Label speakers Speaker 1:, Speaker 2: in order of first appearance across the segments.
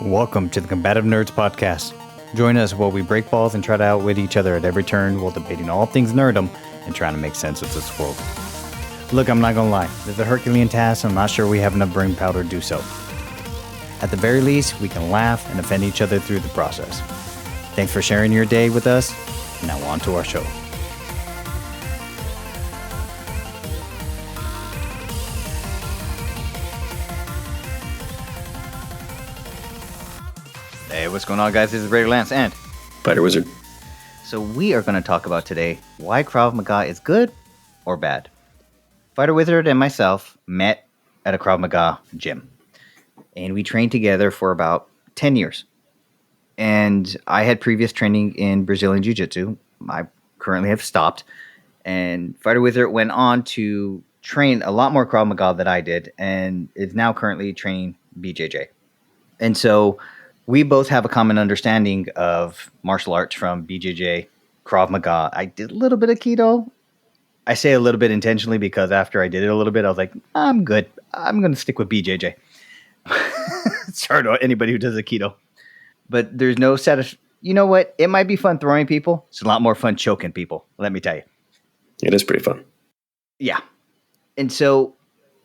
Speaker 1: Welcome to the Combative Nerds Podcast. Join us while we break balls and try to outwit each other at every turn while debating all things nerdom and trying to make sense of this world. Look, I'm not gonna lie, this is a Herculean task and I'm not sure we have enough brain power to do so. At the very least, we can laugh and offend each other through the process. Thanks for sharing your day with us. Now on to our show. Hey, what's going on, guys? This is Raiderlance and
Speaker 2: FighterWizard.
Speaker 1: So we are going to talk about today why Krav Maga is good or bad. FighterWizard and myself met at a Krav Maga gym, and we trained together for about 10 years. And I had previous training in Brazilian Jiu-Jitsu. I currently have stopped, and FighterWizard went on to train a lot more Krav Maga than I did, and is now currently training BJJ. And so we both have a common understanding of martial arts from BJJ, Krav Maga. I did a little bit of keto. I say a little bit intentionally because after I did it a little bit, I was like, I'm good. I'm going to stick with BJJ. Sorry to anybody who does a keto. But there's no you know what? It might be fun throwing people. It's a lot more fun choking people, let me tell you.
Speaker 2: It is pretty fun.
Speaker 1: Yeah. And so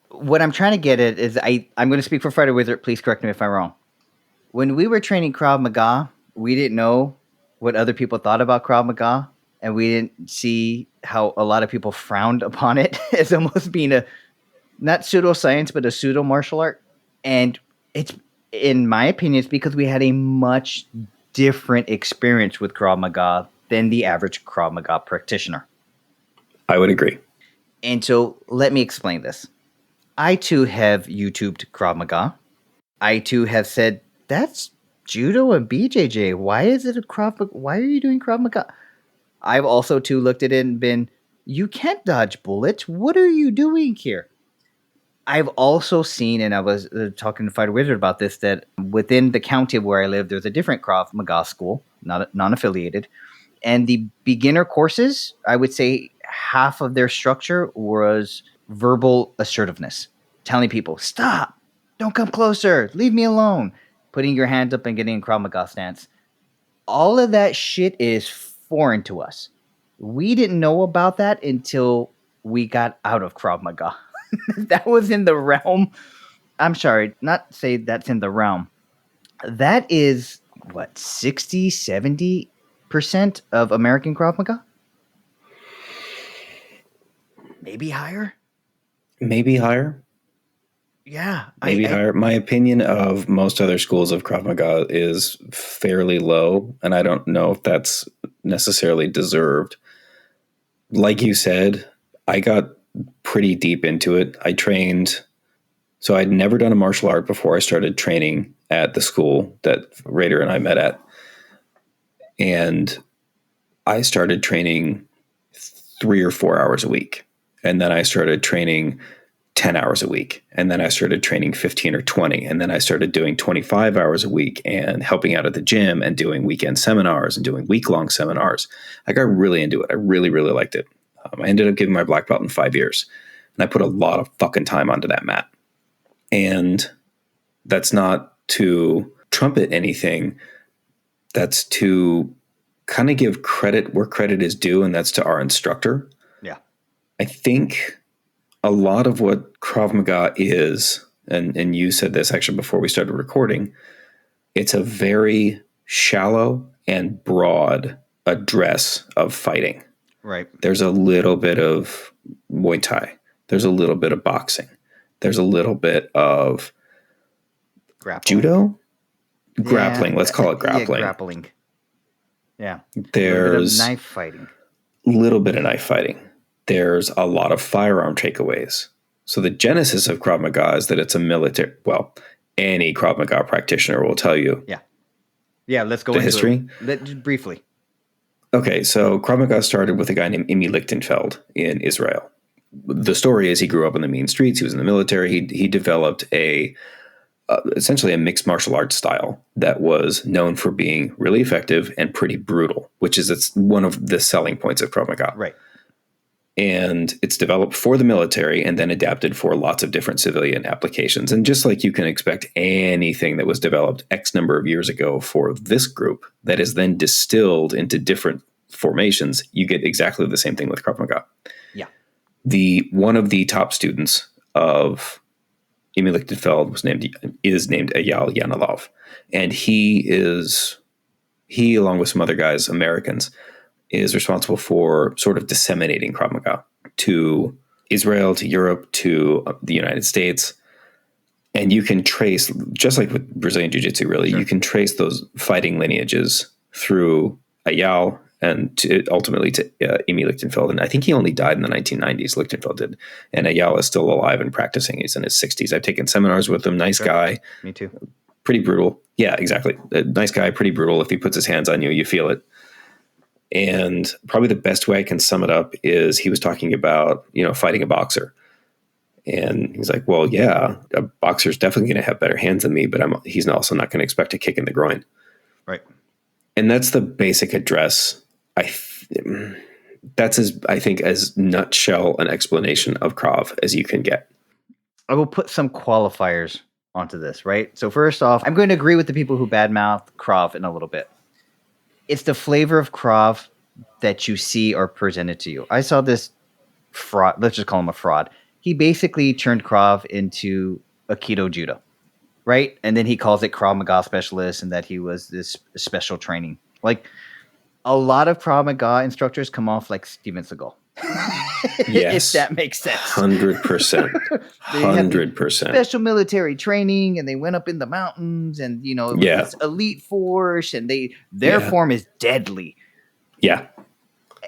Speaker 1: what I'm trying to get at is I'm going to speak for FighterWizard. Please correct me if I'm wrong. When we were training Krav Maga, we didn't know what other people thought about Krav Maga, and we didn't see how a lot of people frowned upon it as almost being a, not pseudoscience, but a pseudo martial art. And it's, in my opinion, it's because we had a much different experience with Krav Maga than the average Krav Maga practitioner.
Speaker 2: I would agree.
Speaker 1: And so let me explain this. I too have YouTubed Krav Maga. I too have said, that's judo and BJJ. Why is it a Krav Maga? Why are you doing Krav Maga? I've also too looked at it and been, you can't dodge bullets. What are you doing here? I've also seen, and I was talking to FighterWizard about this, that within the county where I live, there's a different Krav Maga school, non-affiliated. And the beginner courses, I would say half of their structure was verbal assertiveness. Telling people, stop, don't come closer, leave me alone. Putting your hands up and getting a Krav Maga stance. All of that shit is foreign to us. We didn't know about that until we got out of Krav Maga. That was in the realm. I'm sorry, not say that's in the realm. That is, what, 60, 70% of American Krav Maga? Maybe higher?
Speaker 2: Maybe higher.
Speaker 1: Yeah.
Speaker 2: Maybe higher. My opinion of most other schools of Krav Maga is fairly low, and I don't know if that's necessarily deserved. Like you said, I got pretty deep into it. I trained, so I'd never done a martial art before I started training at the school that Raider and I met at. And I started training 3 or 4 hours a week. And then I started training 10 hours a week. And then I started training 15 or 20. And then I started doing 25 hours a week and helping out at the gym and doing weekend seminars and doing week-long seminars. I got really into it. I really, really liked it. I ended up giving my black belt in 5 years. And I put a lot of fucking time onto that mat. And that's not to trumpet anything. That's to kind of give credit where credit is due, and that's to our instructor.
Speaker 1: Yeah.
Speaker 2: I think a lot of what Krav Maga is, and you said this actually before we started recording, it's a very shallow and broad address of fighting.
Speaker 1: Right.
Speaker 2: There's a little bit of Muay Thai. There's a little bit of boxing. There's a little bit of
Speaker 1: grappling.
Speaker 2: Judo? Yeah, grappling. Let's call it grappling.
Speaker 1: Yeah, grappling. Yeah.
Speaker 2: There's
Speaker 1: a little bit of knife fighting.
Speaker 2: Little bit of knife fighting. There's a lot of firearm takeaways. So the genesis of Krav Maga is that it's a military, well, any Krav Maga practitioner will tell you.
Speaker 1: Yeah. Yeah, let's go
Speaker 2: into
Speaker 1: history. Briefly.
Speaker 2: Okay, so Krav Maga started with a guy named Imi Lichtenfeld in Israel. The story is he grew up in the mean streets. He was in the military. He developed essentially a mixed martial arts style that was known for being really effective and pretty brutal, which is one of the selling points of Krav Maga.
Speaker 1: Right.
Speaker 2: And it's developed for the military and then adapted for lots of different civilian applications. And just like you can expect anything that was developed X number of years ago for this group that is then distilled into different formations, you get exactly the same thing with Krav Maga.
Speaker 1: Yeah.
Speaker 2: One of the top students of Emil Lichtenfeld is named Eyal Yanalov. And he, along with some other guys, Americans, is responsible for sort of disseminating Krav Maga to Israel, to Europe, to the United States. And you can trace, just like with Brazilian Jiu-Jitsu, really, you can trace those fighting lineages through Eyal and ultimately to Emil Lichtenfeld. And I think he only died in the 1990s, Lichtenfeld did. And Eyal is still alive and practicing. He's in his 60s. I've taken seminars with him. Nice guy.
Speaker 1: Me too.
Speaker 2: Pretty brutal. Yeah, exactly. Nice guy, pretty brutal. If he puts his hands on you, you feel it. And probably the best way I can sum it up is he was talking about, fighting a boxer. And he's like, well, yeah, a boxer's definitely going to have better hands than me, but he's also not going to expect a kick in the groin.
Speaker 1: Right.
Speaker 2: And that's the basic address. That's as nutshell an explanation of Krav as you can get.
Speaker 1: I will put some qualifiers onto this, right? So first off, I'm going to agree with the people who badmouth Krav in a little bit. It's the flavor of Krav that you see or presented to you. I saw this fraud. Let's just call him a fraud. He basically turned Krav into Aikido Judo, right? And then he calls it Krav Maga specialist and that he was this special training. Like a lot of Krav Maga instructors come off like Steven Seagal.
Speaker 2: Yes.
Speaker 1: If that makes sense.
Speaker 2: 100%. 100%.
Speaker 1: Special military training, and they went up in the mountains, and it was this elite force, and their form is deadly.
Speaker 2: Yeah.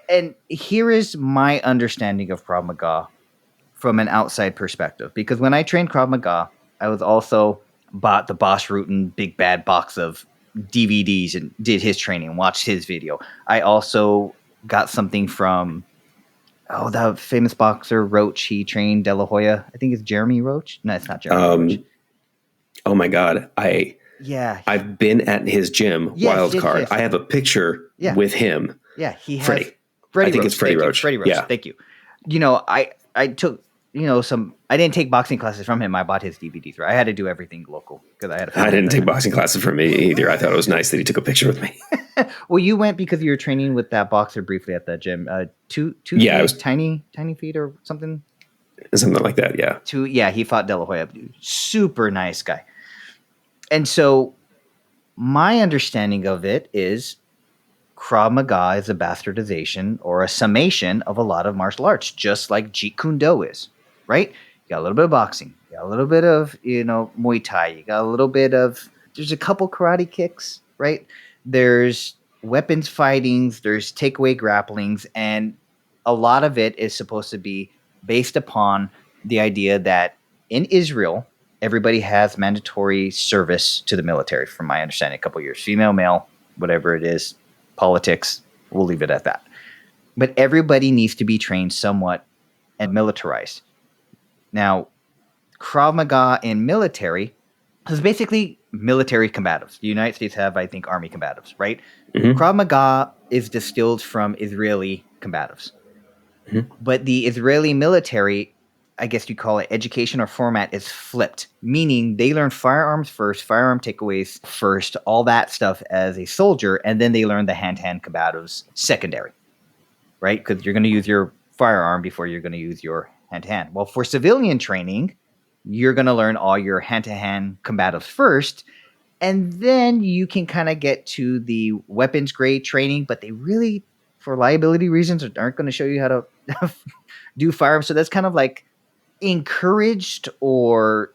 Speaker 1: And here is my understanding of Krav Maga from an outside perspective, because when I trained Krav Maga, I was also bought the Boss Rutan big bad box of DVDs and did his training, watched his video. I also got something from the famous boxer Roach. He trained De La Hoya. I think it's Jeremy Roach. No, it's not Jeremy Roach.
Speaker 2: Oh my God.
Speaker 1: Yeah.
Speaker 2: I've been at his gym, Wildcard.
Speaker 1: Yes.
Speaker 2: I have a picture with him.
Speaker 1: Yeah, he has
Speaker 2: Freddie.
Speaker 1: I
Speaker 2: think it's Freddie Roach.
Speaker 1: Freddie Roach.
Speaker 2: Yeah.
Speaker 1: Thank you. I took I didn't take boxing classes from him. I bought his DVDs. Right? I had to do everything local because
Speaker 2: I didn't take boxing classes from me either. I thought it was nice that he took a picture with me.
Speaker 1: Well, you went because you were training with that boxer briefly at the gym. Two feet,
Speaker 2: it was
Speaker 1: tiny feet or something.
Speaker 2: Something like that, yeah.
Speaker 1: He fought De La Hoya. Super nice guy. And so my understanding of it is Krav Maga is a bastardization or a summation of a lot of martial arts, just like Jeet Kune Do is, right? You got a little bit of boxing. You got a little bit of, Muay Thai. You got a little bit of, there's a couple karate kicks, right? There's weapons fightings. There's takeaway grapplings. And a lot of it is supposed to be based upon the idea that in Israel, everybody has mandatory service to the military, from my understanding, a couple years. Female, male, whatever it is, politics, we'll leave it at that. But everybody needs to be trained somewhat and militarized. Now, Krav Maga in military is basically military combatives. The United States have, I think, army combatives, right? Mm-hmm. Krav Maga is distilled from Israeli combatives. Mm-hmm. But the Israeli military, I guess you call it education or format, is flipped, meaning they learn firearms first, firearm takeaways first, all that stuff as a soldier, and then they learn the hand-to-hand combatives secondary, right? Because you're going to use your firearm before you're going to use your hand-to-hand. Well, for civilian training, you're going to learn all your hand-to-hand combatives first, and then you can kind of get to the weapons grade training, but they really, for liability reasons, aren't going to show you how to do firearms. So that's kind of like encouraged or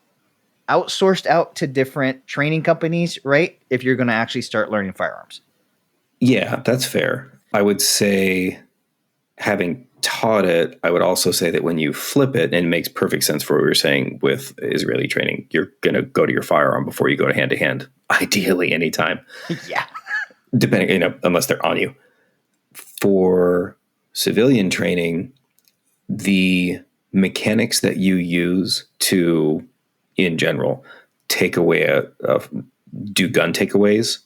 Speaker 1: outsourced out to different training companies, right? If you're going to actually start learning firearms.
Speaker 2: Yeah, that's fair. I would say, having taught it, I would also say that when you flip it, and it makes perfect sense for what we were saying with Israeli training, you're going to go to your firearm before you go to hand-to-hand, ideally anytime.
Speaker 1: Yeah.
Speaker 2: Depending, unless they're on you. For civilian training, the mechanics that you use to, in general, take away do gun takeaways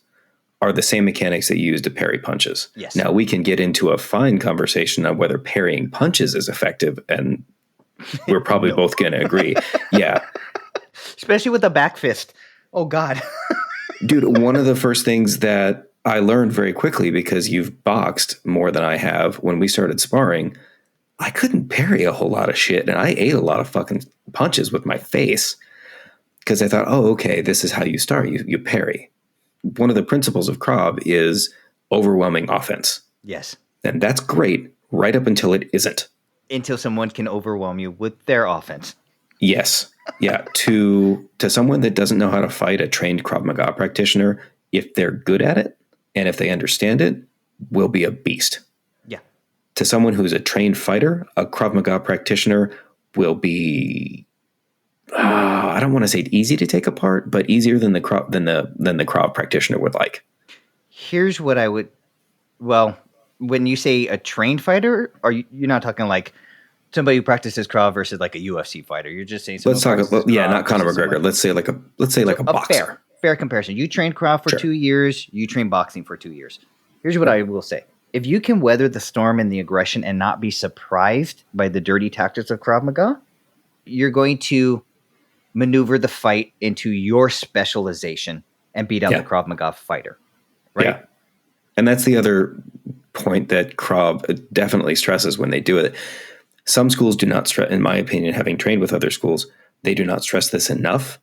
Speaker 2: are the same mechanics that you use to parry punches.
Speaker 1: Yes.
Speaker 2: Now, we can get into a fine conversation on whether parrying punches is effective, and we're probably both going to agree. Yeah.
Speaker 1: Especially with the back fist. Oh, God.
Speaker 2: Dude, one of the first things that I learned very quickly, because you've boxed more than I have, when we started sparring, I couldn't parry a whole lot of shit, and I ate a lot of fucking punches with my face because I thought, oh, okay, this is how you start. You parry. One of the principles of Krav is overwhelming offense.
Speaker 1: Yes.
Speaker 2: And that's great right up until it isn't.
Speaker 1: Until someone can overwhelm you with their offense.
Speaker 2: Yes. Yeah. To someone that doesn't know how to fight, a trained Krav Maga practitioner, if they're good at it and if they understand it, will be a beast.
Speaker 1: Yeah.
Speaker 2: To someone who's a trained fighter, a Krav Maga practitioner will be, I don't want to say easy to take apart, but easier than the Krav practitioner would like.
Speaker 1: Here's what I would, well, when you say a trained fighter, you're not talking like somebody who practices Krav versus like a UFC fighter. You're just saying
Speaker 2: let's talk about, not Conor McGregor. Let's say like a boxer.
Speaker 1: Fair comparison. You trained Krav for 2 years. You trained boxing for 2 years. Here's what I will say. If you can weather the storm and the aggression and not be surprised by the dirty tactics of Krav Maga, you're going to maneuver the fight into your specialization and beat out the Krav Maga fighter. Right?
Speaker 2: Yeah. And that's the other point that Krav definitely stresses when they do it. Some schools do not stress, in my opinion, having trained with other schools, they do not stress this enough.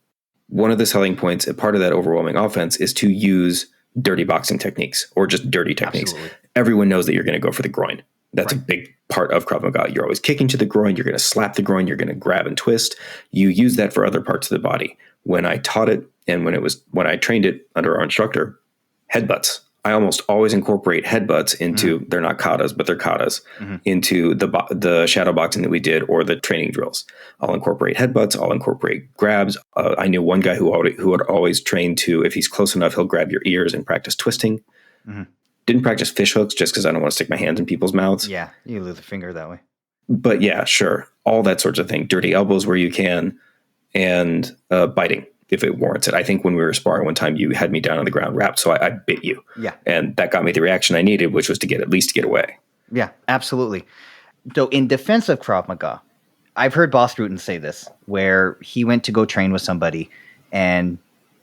Speaker 2: One of the selling points, a part of that overwhelming offense, is to use dirty boxing techniques or just dirty techniques. Absolutely. Everyone knows that you're going to go for the groin. That's a big part of Krav Maga. You're always kicking to the groin. You're going to slap the groin. You're going to grab and twist. You use that for other parts of the body. When I taught it and when I trained it under our instructor, headbutts. I almost always incorporate headbutts into, they're not katas, but they're katas, into the shadow boxing that we did or the training drills. I'll incorporate headbutts. I'll incorporate grabs. I knew one guy who would always train to, if he's close enough, he'll grab your ears and practice twisting. Didn't practice fish hooks just because I don't want to stick my hands in people's mouths.
Speaker 1: Yeah, you lose a finger that way.
Speaker 2: But yeah, sure. All that sorts of thing. Dirty elbows where you can, and biting if it warrants it. I think when we were sparring one time, you had me down on the ground wrapped, so I bit you.
Speaker 1: Yeah.
Speaker 2: And that got me the reaction I needed, which was to get away.
Speaker 1: Yeah, absolutely. So in defense of Krav Maga, I've heard Boss Rutan say this, where he went to go train with somebody and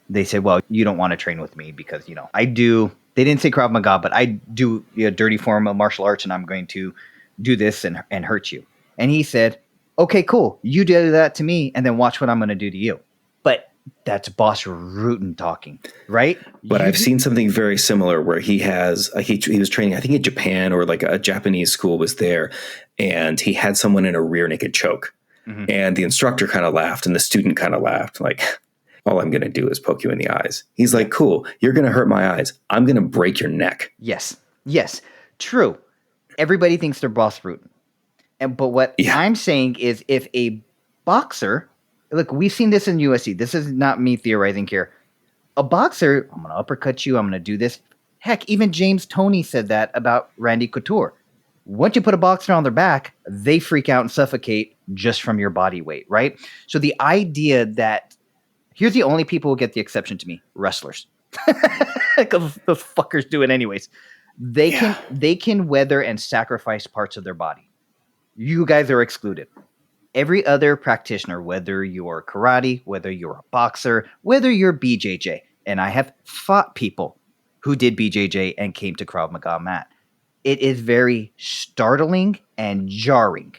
Speaker 1: they said, well, you don't want to train with me because, I do, they didn't say Krav Maga, but I do a dirty form of martial arts and I'm going to do this and hurt you. And he said, okay, cool. You do that to me and then watch what I'm going to do to you. But that's Boss Rutan talking, right?
Speaker 2: But I've seen something very similar where he has, he was training, I think in Japan, or like a Japanese school was there, and he had someone in a rear naked choke. And the instructor kind of laughed and the student kind of laughed, like, all I'm going to do is poke you in the eyes. He's like, cool, you're going to hurt my eyes. I'm going to break your neck.
Speaker 1: Yes, true. Everybody thinks they're Boss Rutan. But what I'm saying is, if a boxer, look, we've seen this in UFC. This is not me theorizing here. A boxer, I'm going to uppercut you. I'm going to do this. Heck, even James Toney said that about Randy Couture. Once you put a boxer on their back, they freak out and suffocate just from your body weight, right? So the idea that, here's the only people who get the exception to me, wrestlers. Because those fuckers do it anyways. They can weather and sacrifice parts of their body. You guys are excluded. Every other practitioner, whether you're karate, whether you're a boxer, whether you're BJJ, and I have fought people who did BJJ and came to Krav Maga mat. It is very startling and jarring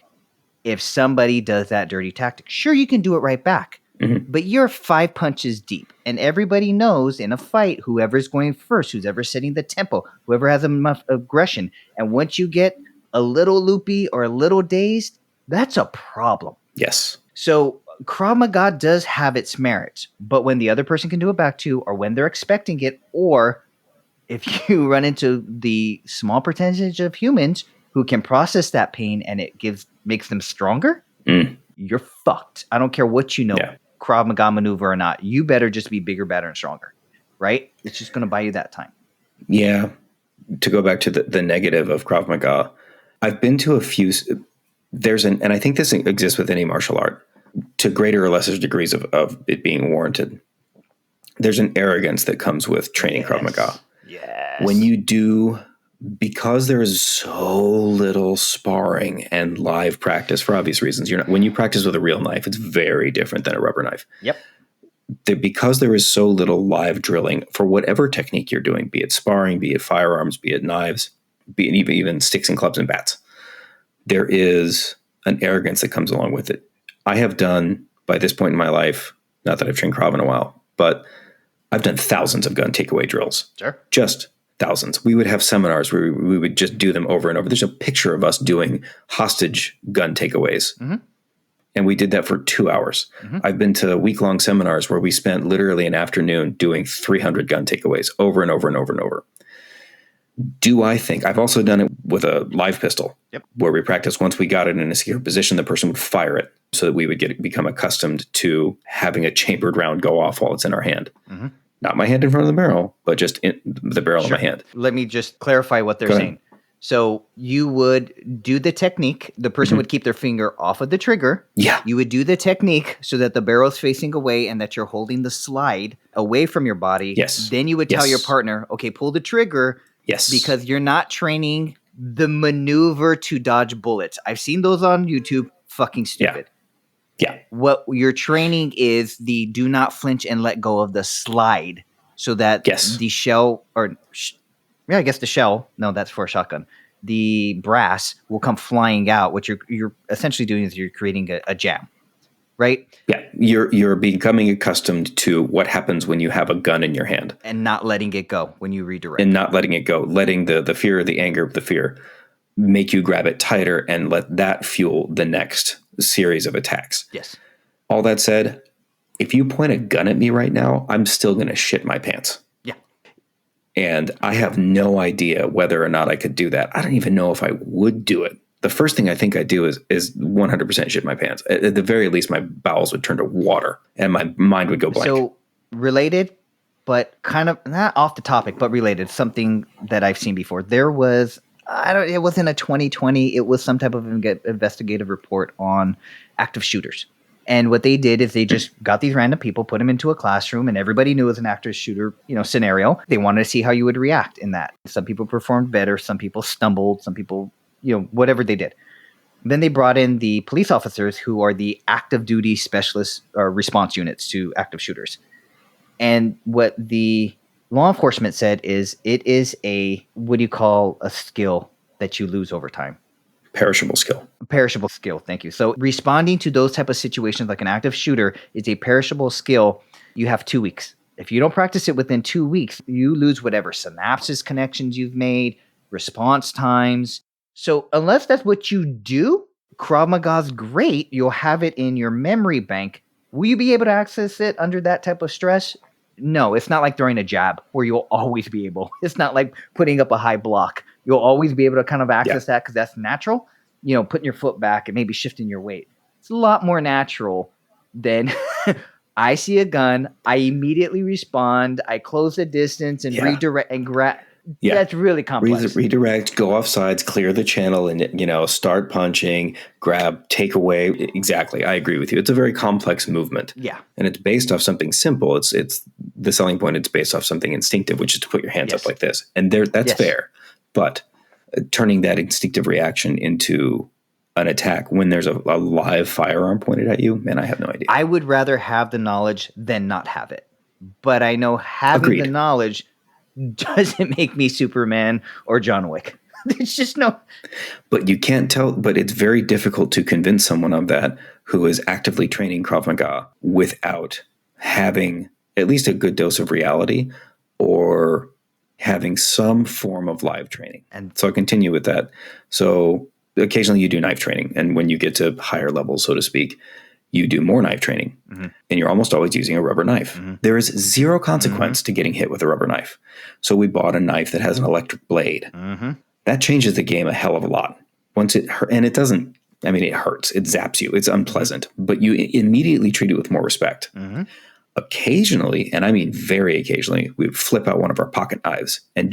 Speaker 1: if somebody does that dirty tactic. Sure, you can do it right back, but you're 5 punches deep, and everybody knows in a fight, whoever's going first, who's ever setting the tempo, whoever has enough aggression, and once you get a little loopy or a little dazed, that's a problem.
Speaker 2: Yes.
Speaker 1: So Krav Maga does have its merits, but when the other person can do it back to, or when they're expecting it, or if you run into the small percentage of humans who can process that pain and it makes them stronger, you're fucked. I don't care what you know, Krav Maga maneuver or not. You better just be bigger, better, and stronger, right? It's just going to buy you that time.
Speaker 2: Yeah. To go back to the negative of Krav Maga, I've been to a few. And I think this exists with any martial art to greater or lesser degrees of it being warranted. There's an arrogance that comes with training Krav Maga.
Speaker 1: Yes.
Speaker 2: When you do, because there is so little sparring and live practice for obvious reasons, when you practice with a real knife, it's very different than a rubber knife.
Speaker 1: Yep.
Speaker 2: Because there is so little live drilling for whatever technique you're doing, be it sparring, be it firearms, be it knives, be it even sticks and clubs and bats, there is an arrogance that comes along with it. I have done, by this point in my life, not that I've trained Krav in a while, but I've done thousands of gun takeaway drills.
Speaker 1: Sure.
Speaker 2: Just thousands. We would have seminars where we would just do them over and over. There's a picture of us doing hostage gun takeaways. Mm-hmm. And we did that for 2 hours. Mm-hmm. I've been to week-long seminars where we spent literally an afternoon doing 300 gun takeaways over and over and over and over. Do I think I've also done it with a live pistol, where we practiced once we got it in a secure position, the person would fire it so that we would become accustomed to having a chambered round go off while it's in our hand. Mm-hmm. Not my hand in front of the barrel, but just in the barrel of my hand.
Speaker 1: Let me just clarify what they're saying. So you would do the technique. The person would keep their finger off of the trigger.
Speaker 2: Yeah.
Speaker 1: You would do the technique so that the barrel is facing away and that you're holding the slide away from your body.
Speaker 2: Yes.
Speaker 1: Then you would tell your partner, okay, pull the trigger.
Speaker 2: Yes.
Speaker 1: Because you're not training the maneuver to dodge bullets. I've seen those on YouTube. Fucking stupid.
Speaker 2: Yeah.
Speaker 1: What you're training is the do not flinch and let go of the slide so that the shell I guess the shell. No, that's for a shotgun. The brass will come flying out. What you're essentially doing is you're creating a jam, right?
Speaker 2: Yeah, you're becoming accustomed to what happens when you have a gun in your hand,
Speaker 1: and not letting it go when you redirect,
Speaker 2: and not letting it go, letting the fear, the anger of the fear, make you grab it tighter and let that fuel the next series of attacks.
Speaker 1: Yes.
Speaker 2: All that said, if you point a gun at me right now, I'm still going to shit my pants. And I have no idea whether or not I could do that. I don't even know if I would do it. The first thing I think I'd do is 100% shit my pants. At the very least, my bowels would turn to water and my mind would go blank.
Speaker 1: So related, but kind of not off the topic, but related, something that I've seen before. There was, it wasn't a 2020. It was some type of investigative report on active shooters. And what they did is they just got these random people, put them into a classroom, and everybody knew it was an active shooter, scenario. They wanted to see how you would react in that. Some people performed better. Some people stumbled. Some people, whatever they did. Then they brought in the police officers who are the active duty specialists or response units to active shooters. And what the law enforcement said is it is what do you call a skill that you lose over time?
Speaker 2: Perishable skill.
Speaker 1: Perishable skill. Thank you. So responding to those type of situations like an active shooter is a perishable skill. You have 2 weeks. If you don't practice it within 2 weeks, you lose whatever synapses connections you've made, response times. So unless that's what you do, Krav Maga's great. You'll have it in your memory bank. Will you be able to access it under that type of stress? No, it's not like throwing a jab where you'll always be able. It's not like putting up a high block. You'll always be able to kind of access that because that's natural. Putting your foot back and maybe shifting your weight. It's a lot more natural than I see a gun. I immediately respond. I close the distance and redirect and grab. Yeah. That's really complex.
Speaker 2: Redirect, go off sides, clear the channel, and start punching, grab, take away. Exactly. I agree with you. It's a very complex movement.
Speaker 1: Yeah.
Speaker 2: And it's based off something simple. It's the selling point. It's based off something instinctive, which is to put your hands up like this. And that's fair. But turning that instinctive reaction into an attack when there's a live firearm pointed at you, man, I have no idea.
Speaker 1: I would rather have the knowledge than not have it. But I know having the knowledge doesn't make me Superman or John Wick. There's just no.
Speaker 2: But you can't tell. But it's very difficult to convince someone of that who is actively training Krav Maga without having at least a good dose of reality or having some form of live training. And so I'll continue with that. So occasionally you do knife training. And when you get to higher levels, so to speak, you do more knife training. Mm-hmm. And you're almost always using a rubber knife. Mm-hmm. There is zero consequence to getting hit with a rubber knife. So we bought a knife that has an electric blade. Mm-hmm. That changes the game a hell of a lot. Once it and it doesn't, it hurts. It zaps you. It's unpleasant. But you immediately treat it with more respect. Mm-hmm. Occasionally, and I mean very occasionally, we would flip out one of our pocket knives and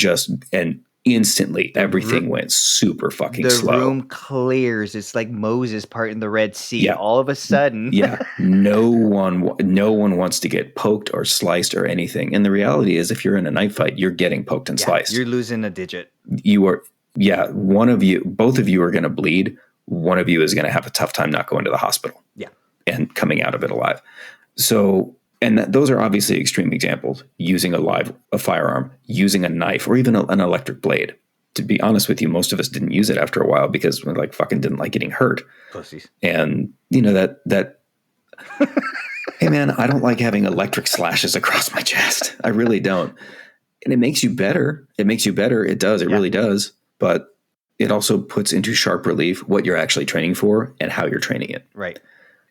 Speaker 2: instantly everything went super fucking
Speaker 1: The
Speaker 2: slow.
Speaker 1: room clears. It's like Moses parting the Red Sea.
Speaker 2: Yeah.
Speaker 1: All of a sudden.
Speaker 2: Yeah. No one wants to get poked or sliced or anything. And the reality is, if you're in a knife fight, you're getting poked and sliced.
Speaker 1: You're losing a digit.
Speaker 2: You are, both of you are going to bleed. One of you is going to have a tough time not going to the hospital.
Speaker 1: Yeah.
Speaker 2: And coming out of it alive. So, and those are obviously extreme examples. Using a firearm, using a knife, or even an electric blade. To be honest with you, most of us didn't use it after a while because we fucking didn't like getting hurt.
Speaker 1: Pussies.
Speaker 2: And that hey man, I don't like having electric slashes across my chest. I really don't. And it makes you better. It does. It really does. But it also puts into sharp relief what you're actually training for and how you're training it.
Speaker 1: Right.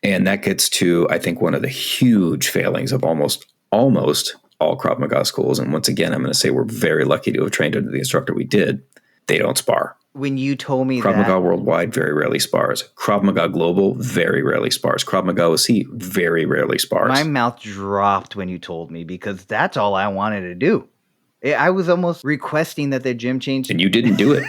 Speaker 2: And that gets to, I think, one of the huge failings of almost all Krav Maga schools. And once again, I'm going to say we're very lucky to have trained under the instructor we did. They don't spar.
Speaker 1: When you told me
Speaker 2: Krav Maga Worldwide very rarely spars. Krav Maga Global very rarely spars. Krav Maga OC very rarely spars.
Speaker 1: My mouth dropped when you told me because that's all I wanted to do. I was almost requesting that the gym change.
Speaker 2: And you didn't do it.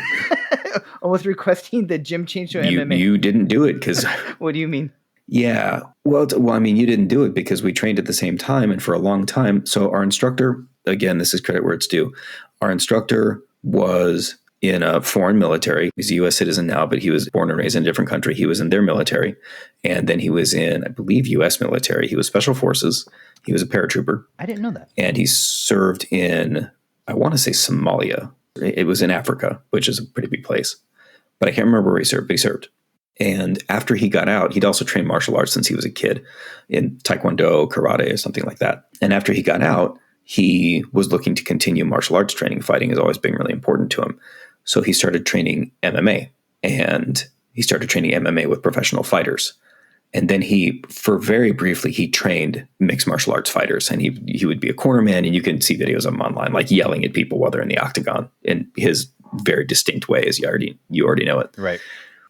Speaker 1: Almost requesting the gym change to MMA.
Speaker 2: You didn't do it because...
Speaker 1: What do you mean?
Speaker 2: Yeah. Well, I mean, you didn't do it because we trained at the same time and for a long time. So our instructor, again, this is credit where it's due. Our instructor was in a foreign military. He's a U.S. citizen now, but he was born and raised in a different country. He was in their military. And then he was in, I believe, U.S. military. He was special forces. He was a paratrooper.
Speaker 1: I didn't know that.
Speaker 2: And he served in, I want to say Somalia. It was in Africa, which is a pretty big place. But I can't remember where he served, but he served. And after he got out, he'd also trained martial arts since he was a kid in Taekwondo, karate, or something like that. And after he got out, he was looking to continue martial arts training. Fighting has always been really important to him. So he started training MMA. And he started training MMA with professional fighters. And then for very briefly, he trained mixed martial arts fighters. And he would be a corner man, and you can see videos of him online, like yelling at people while they're in the octagon in his very distinct way, as you already know it.
Speaker 1: Right.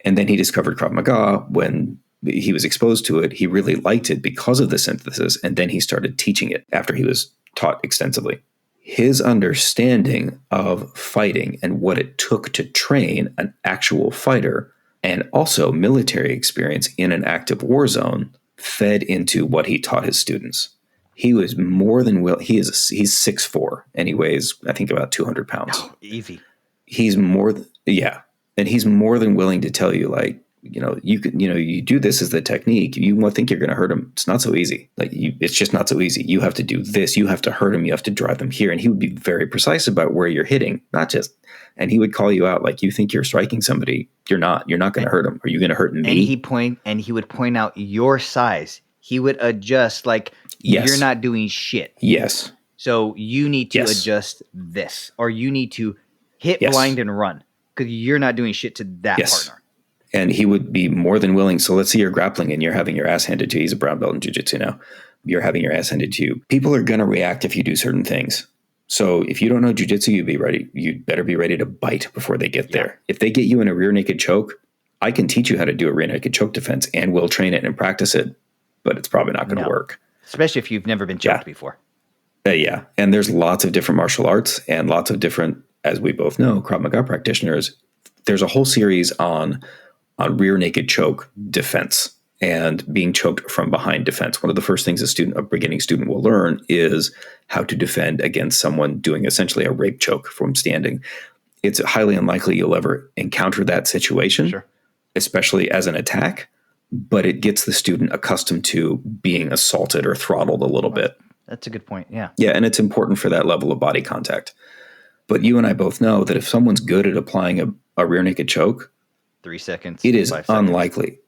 Speaker 2: And then he discovered Krav Maga. When he was exposed to it, he really liked it because of the synthesis. And then he started teaching it after he was taught extensively. His understanding of fighting and what it took to train an actual fighter, and also military experience in an active war zone, fed into what he taught his students. He was more than he's 6'4", and he weighs, I think, about 200 pounds.
Speaker 1: Oh, easy.
Speaker 2: He's more, and he's more than willing to tell you, you do this as the technique. You won't think you're going to hurt him. It's not so easy. It's just not so easy. You have to do this. You have to hurt him. You have to drive them here. And he would be very precise about where you're hitting, and he would call you out. Like, you think you're striking somebody. You're not going to hurt him. Are you going to hurt me?
Speaker 1: And he would point out your size. He would adjust you're not doing shit.
Speaker 2: Yes.
Speaker 1: So you need to adjust this, or you need to hit blind and run because you're not doing shit to that partner.
Speaker 2: And he would be more than willing. So let's say you're grappling and you're having your ass handed to you. He's a brown belt in jiu-jitsu now. You're having your ass handed to you. People are going to react if you do certain things. So if you don't know jiu-jitsu, you'd better be ready to bite before they get there. If they get you in a rear naked choke, I can teach you how to do a rear naked choke defense, and we'll train it and practice it, but it's probably not going to work.
Speaker 1: Especially if you've never been choked before.
Speaker 2: And there's lots of different martial arts and lots of different, as we both know, Krav Maga practitioners. There's a whole series on rear naked choke defense and being choked from behind defense. One of the first things a beginning student will learn is how to defend against someone doing essentially a rape choke from standing. It's highly unlikely you'll ever encounter that situation, especially as an attack, but it gets the student accustomed to being assaulted or throttled a little bit.
Speaker 1: That's a good point. Yeah.
Speaker 2: Yeah. And it's important for that level of body contact. But you and I both know that if someone's good at applying a rear naked choke,
Speaker 1: 3 seconds.
Speaker 2: It is unlikely.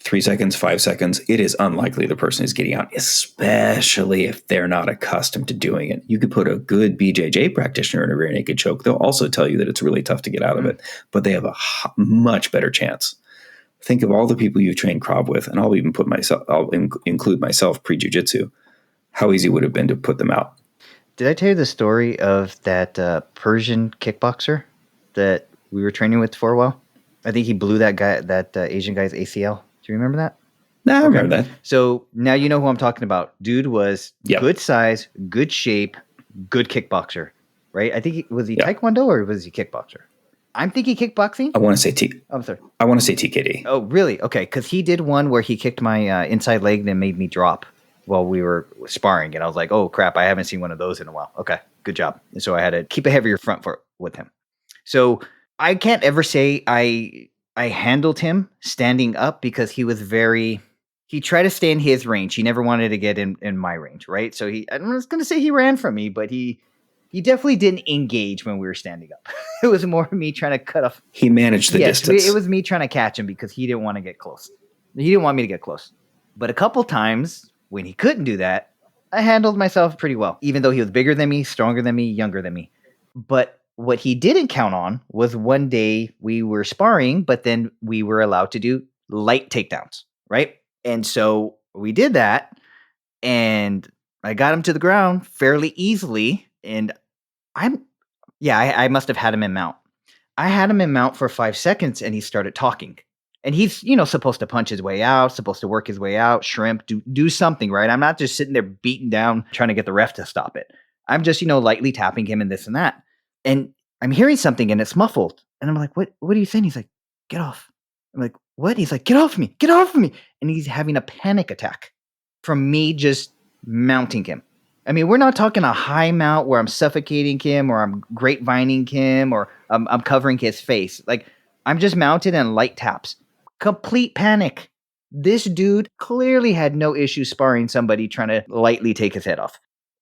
Speaker 2: 3 seconds, 5 seconds. It is unlikely the person is getting out, especially if they're not accustomed to doing it. You could put a good BJJ practitioner in a rear naked choke. They'll also tell you that it's really tough to get out of it, but they have a much better chance. Think of all the people you've trained Krav with, and I'll include myself pre-jiu-jitsu. How easy would it have been to put them out?
Speaker 1: Did I tell you the story of that Persian kickboxer that we were training with for a while? I think he blew that Asian guy's ACL. Do you remember that?
Speaker 2: No, I remember that.
Speaker 1: So now you know who I'm talking about. Dude was good size, good shape, good kickboxer. right? I think was he
Speaker 2: Yeah.
Speaker 1: Taekwondo or was he kickboxer? I'm thinking kickboxing.
Speaker 2: I want to say
Speaker 1: I'm sorry.
Speaker 2: I want to say TKD.
Speaker 1: Oh, really? Okay, because he did one where he kicked my inside leg and made me drop while we were sparring, and I was like, "Oh crap! I haven't seen one of those in a while." Okay, good job. And so I had to keep a heavier front foot with him. So I can't ever say I handled him standing up because he was very. He tried to stay in his range. He never wanted to get in my range, right? So I was going to say he ran from me, but he definitely didn't engage when we were standing up. It was more me trying to cut off.
Speaker 2: He managed the distance.
Speaker 1: It was me trying to catch him because he didn't want to get close. He didn't want me to get close. But a couple times when he couldn't do that, I handled myself pretty well, even though he was bigger than me, stronger than me, younger than me. But what he didn't count on was one day we were sparring, but then we were allowed to do light takedowns, right? And so we did that, and I got him to the ground fairly easily, and I must have had him in mount. I had him in mount for 5 seconds, and he started talking. And he's, supposed to punch his way out, supposed to work his way out, shrimp, do something, right? I'm not just sitting there beating down, trying to get the ref to stop it. I'm just, lightly tapping him and this and that. And I'm hearing something, and it's muffled. And I'm like, what are you saying? He's like, get off. I'm like, what? He's like, get off me, get off me. And he's having a panic attack from me just mounting him. I mean, we're not talking a high mount where I'm suffocating him or I'm grapevining him or I'm covering his face. Like, I'm just mounted and light taps. Complete panic. This dude clearly had no issue sparring somebody trying to lightly take his head off.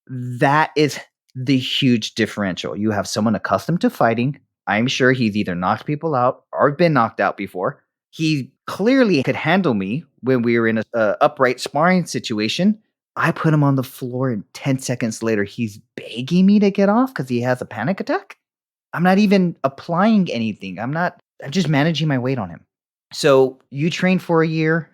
Speaker 1: That is the huge differential. You have someone accustomed to fighting. I'm sure he's either knocked people out or been knocked out before. He clearly could handle me when we were in a upright sparring situation. I put him on the floor, and 10 seconds later, he's begging me to get off because he has a panic attack. I'm not even applying anything. I'm just managing my weight on him. So you train for a year,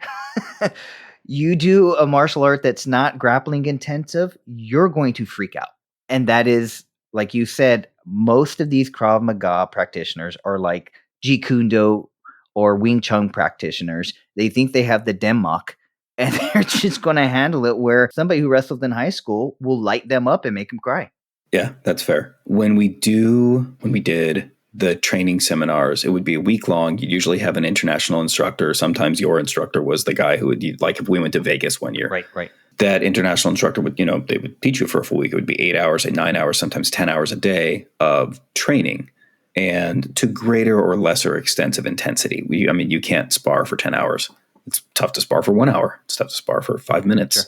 Speaker 1: you do a martial art that's not grappling intensive, you're going to freak out. And that is, like you said, most of these Krav Maga practitioners are like Jeet Kune Do or Wing Chun practitioners. They think they have the Denmark, and they're just going to handle it where somebody who wrestled in high school will light them up and make them cry.
Speaker 2: Yeah, that's fair. When we did the training seminars, it would be a week long. You'd usually have an international instructor. Sometimes your instructor was the guy who would, like if we went to Vegas one year.
Speaker 1: Right.
Speaker 2: That international instructor would, they would teach you for a full week. It would be 8 hours, 9 hours, sometimes 10 hours a day of training, and to greater or lesser extents of intensity. You can't spar for 10 hours. It's tough to spar for 1 hour. It's tough to spar for 5 minutes, sure,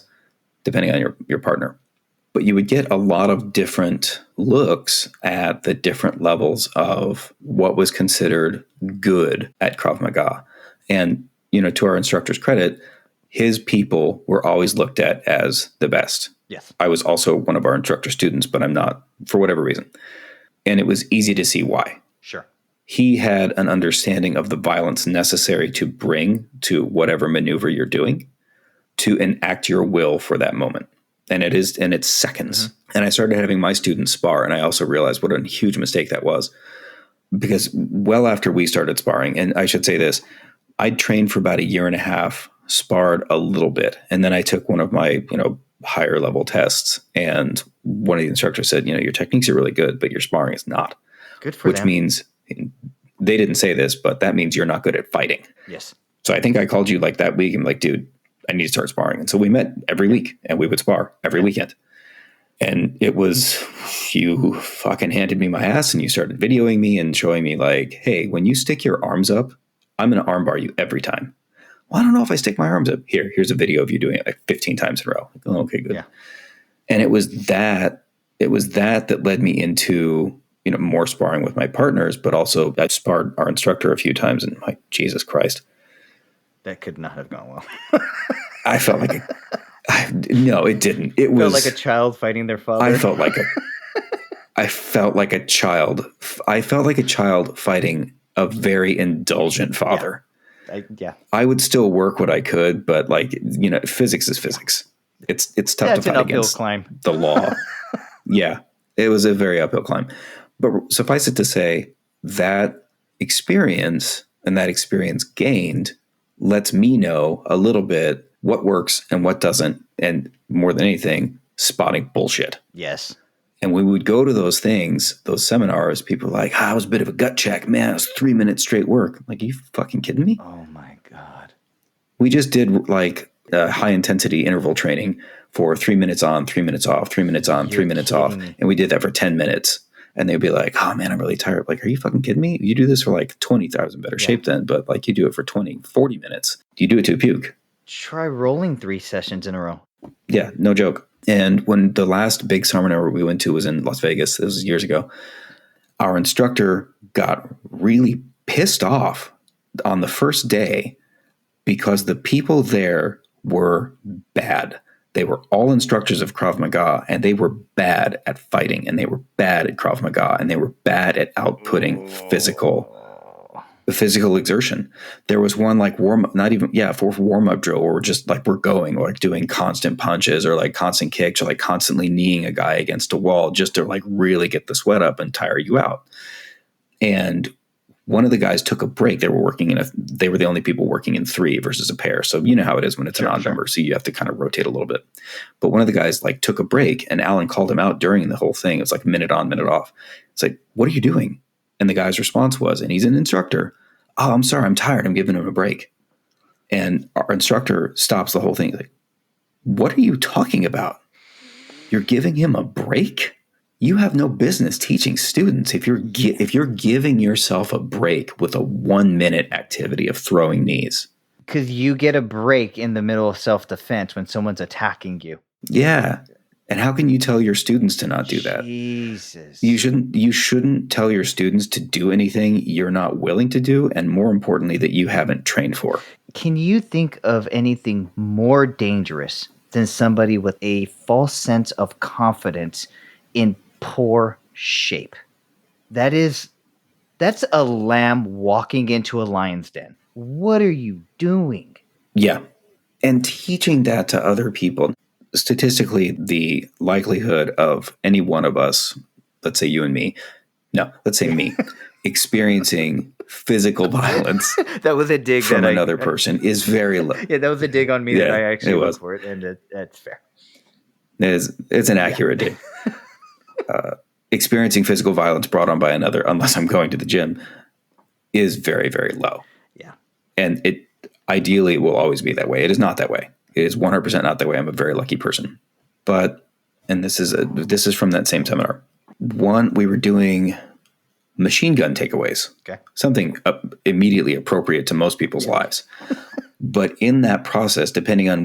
Speaker 2: depending on your partner. But you would get a lot of different looks at the different levels of what was considered good at Krav Maga. And, to our instructor's credit, his people were always looked at as the best.
Speaker 1: Yes.
Speaker 2: I was also one of our instructor students, but I'm not for whatever reason. And it was easy to see why.
Speaker 1: Sure.
Speaker 2: He had an understanding of the violence necessary to bring to whatever maneuver you're doing to enact your will for that moment. And it's seconds. Mm-hmm. And I started having my students spar, and I also realized what a huge mistake that was, because well after we started sparring, and I should say this, I'd trained for about a year and a half, sparred a little bit, and then I took one of my, higher level tests, and one of the instructors said, your techniques are really good, but your sparring is not.
Speaker 1: Good for them.
Speaker 2: Which means, they didn't say this, but that means you're not good at fighting.
Speaker 1: Yes.
Speaker 2: So I think I called you like that week and like, dude, I need to start sparring. And so we met every week, and we would spar every weekend. And it was, you fucking handed me my ass, and you started videoing me and showing me like, hey, when you stick your arms up, I'm going to armbar you every time. Well, I don't know if I stick my arms up. Here's a video of you doing it like 15 times in a row. Like, oh, okay, good. Yeah. And it was that led me into, more sparring with my partners, but also I sparred our instructor a few times, and like, Jesus Christ.
Speaker 1: That could not have gone well.
Speaker 2: I felt like no, it didn't. It was
Speaker 1: like a child fighting their father.
Speaker 2: I felt like a child. I felt like a child fighting a very indulgent father.
Speaker 1: Yeah.
Speaker 2: I would still work what I could, but physics is physics. It's tough to fight against the law. Yeah, it was a very uphill climb. But suffice it to say, that experience and that experience gained lets me know a little bit what works and what doesn't, and more than anything, spotting bullshit.
Speaker 1: Yes.
Speaker 2: And when we would go to those things, those seminars, people were like, it was a bit of a gut check. Man, it was 3 minutes straight work. I'm like, are you fucking kidding me?
Speaker 1: Oh my God.
Speaker 2: We just did like high intensity interval training for 3 minutes on, 3 minutes off, 3 minutes on, 3 minutes off.
Speaker 1: Me.
Speaker 2: And we did that for 10 minutes. And they'd be like, oh man, I'm really tired. Like, are you fucking kidding me? You do this for like 20, I was in better shape then, but like you do it for 20, 40 minutes. You do it to puke.
Speaker 1: Try rolling 3 sessions in a row.
Speaker 2: Yeah, no joke. And when the last big seminar we went to was in Las Vegas, this was years ago, our instructor got really pissed off on the first day because the people there were bad. They were all instructors of Krav Maga, and they were bad at fighting, and they were bad at Krav Maga, and they were bad at outputting physical exertion. There was one like for warm-up drill where we're going or like doing constant punches or like constant kicks or like constantly kneeing a guy against a wall just to like really get the sweat up and tire you out. And one of the guys took a break. They were the only people working in 3 versus a pair. So you know how it is when it's an odd number. So you have to kind of rotate a little bit. But one of the guys like took a break, and Alan called him out during the whole thing. It was like minute on, minute off. It's like, what are you doing? And the guy's response was, and he's an instructor, oh, I'm sorry, I'm tired. I'm giving him a break. And our instructor stops the whole thing. He's like, what are you talking about? You're giving him a break? You have no business teaching students if you're giving yourself a break with a 1-minute activity of throwing knees.
Speaker 1: Because you get a break in the middle of self-defense when someone's attacking you.
Speaker 2: Yeah. And how can you tell your students to not do that?
Speaker 1: Jesus.
Speaker 2: You shouldn't tell your students to do anything you're not willing to do, and more importantly, that you haven't trained for.
Speaker 1: Can you think of anything more dangerous than somebody with a false sense of confidence in poor shape? That's a lamb walking into a lion's den. What are you doing?
Speaker 2: Yeah. And teaching that to other people. Statistically, the likelihood of any one of us, let's say you and me, let's say me, experiencing physical violence
Speaker 1: that was a dig
Speaker 2: from another person is very low.
Speaker 1: Yeah, that was a dig on me that I actually was for it, and that's fair.
Speaker 2: It's an accurate dig. Experiencing physical violence brought on by another, unless I'm going to the gym, is very, very low.
Speaker 1: Yeah.
Speaker 2: And it ideally will always be that way. It is not that way. It is 100% not that way. I'm a very lucky person. And this is from that same seminar. We were doing machine gun takeaways.
Speaker 1: Okay.
Speaker 2: Something immediately appropriate to most people's lives. But in that process, depending on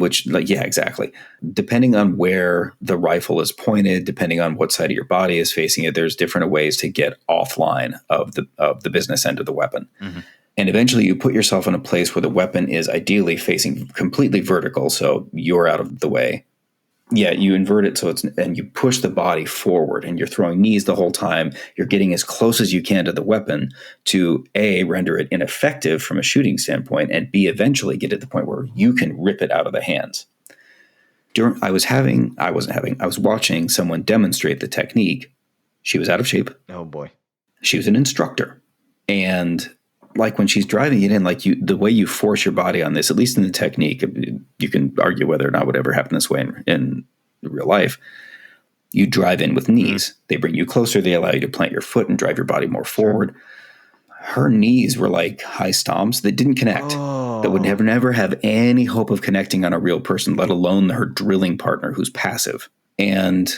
Speaker 2: depending on where the rifle is pointed, depending on what side of your body is facing it, there's different ways to get offline of the business end of the weapon. Mm-hmm. And eventually you put yourself in a place where the weapon is ideally facing completely vertical, so you're out of the way. Yeah, you invert it and you push the body forward, and you're throwing knees the whole time. You're getting as close as you can to the weapon to A, render it ineffective from a shooting standpoint, and B, eventually get to the point where you can rip it out of the hands. I was watching someone demonstrate the technique. She was out of shape.
Speaker 1: Oh boy.
Speaker 2: She was an instructor. And like when she's driving it in, the way you force your body on this, at least in the technique, you can argue whether or not would ever happen this way in real life. You drive in with knees. Mm-hmm. They bring you closer. They allow you to plant your foot and drive your body more forward. Her knees were like high stomps that didn't connect. That would never have any hope of connecting on a real person, let alone her drilling partner who's passive. And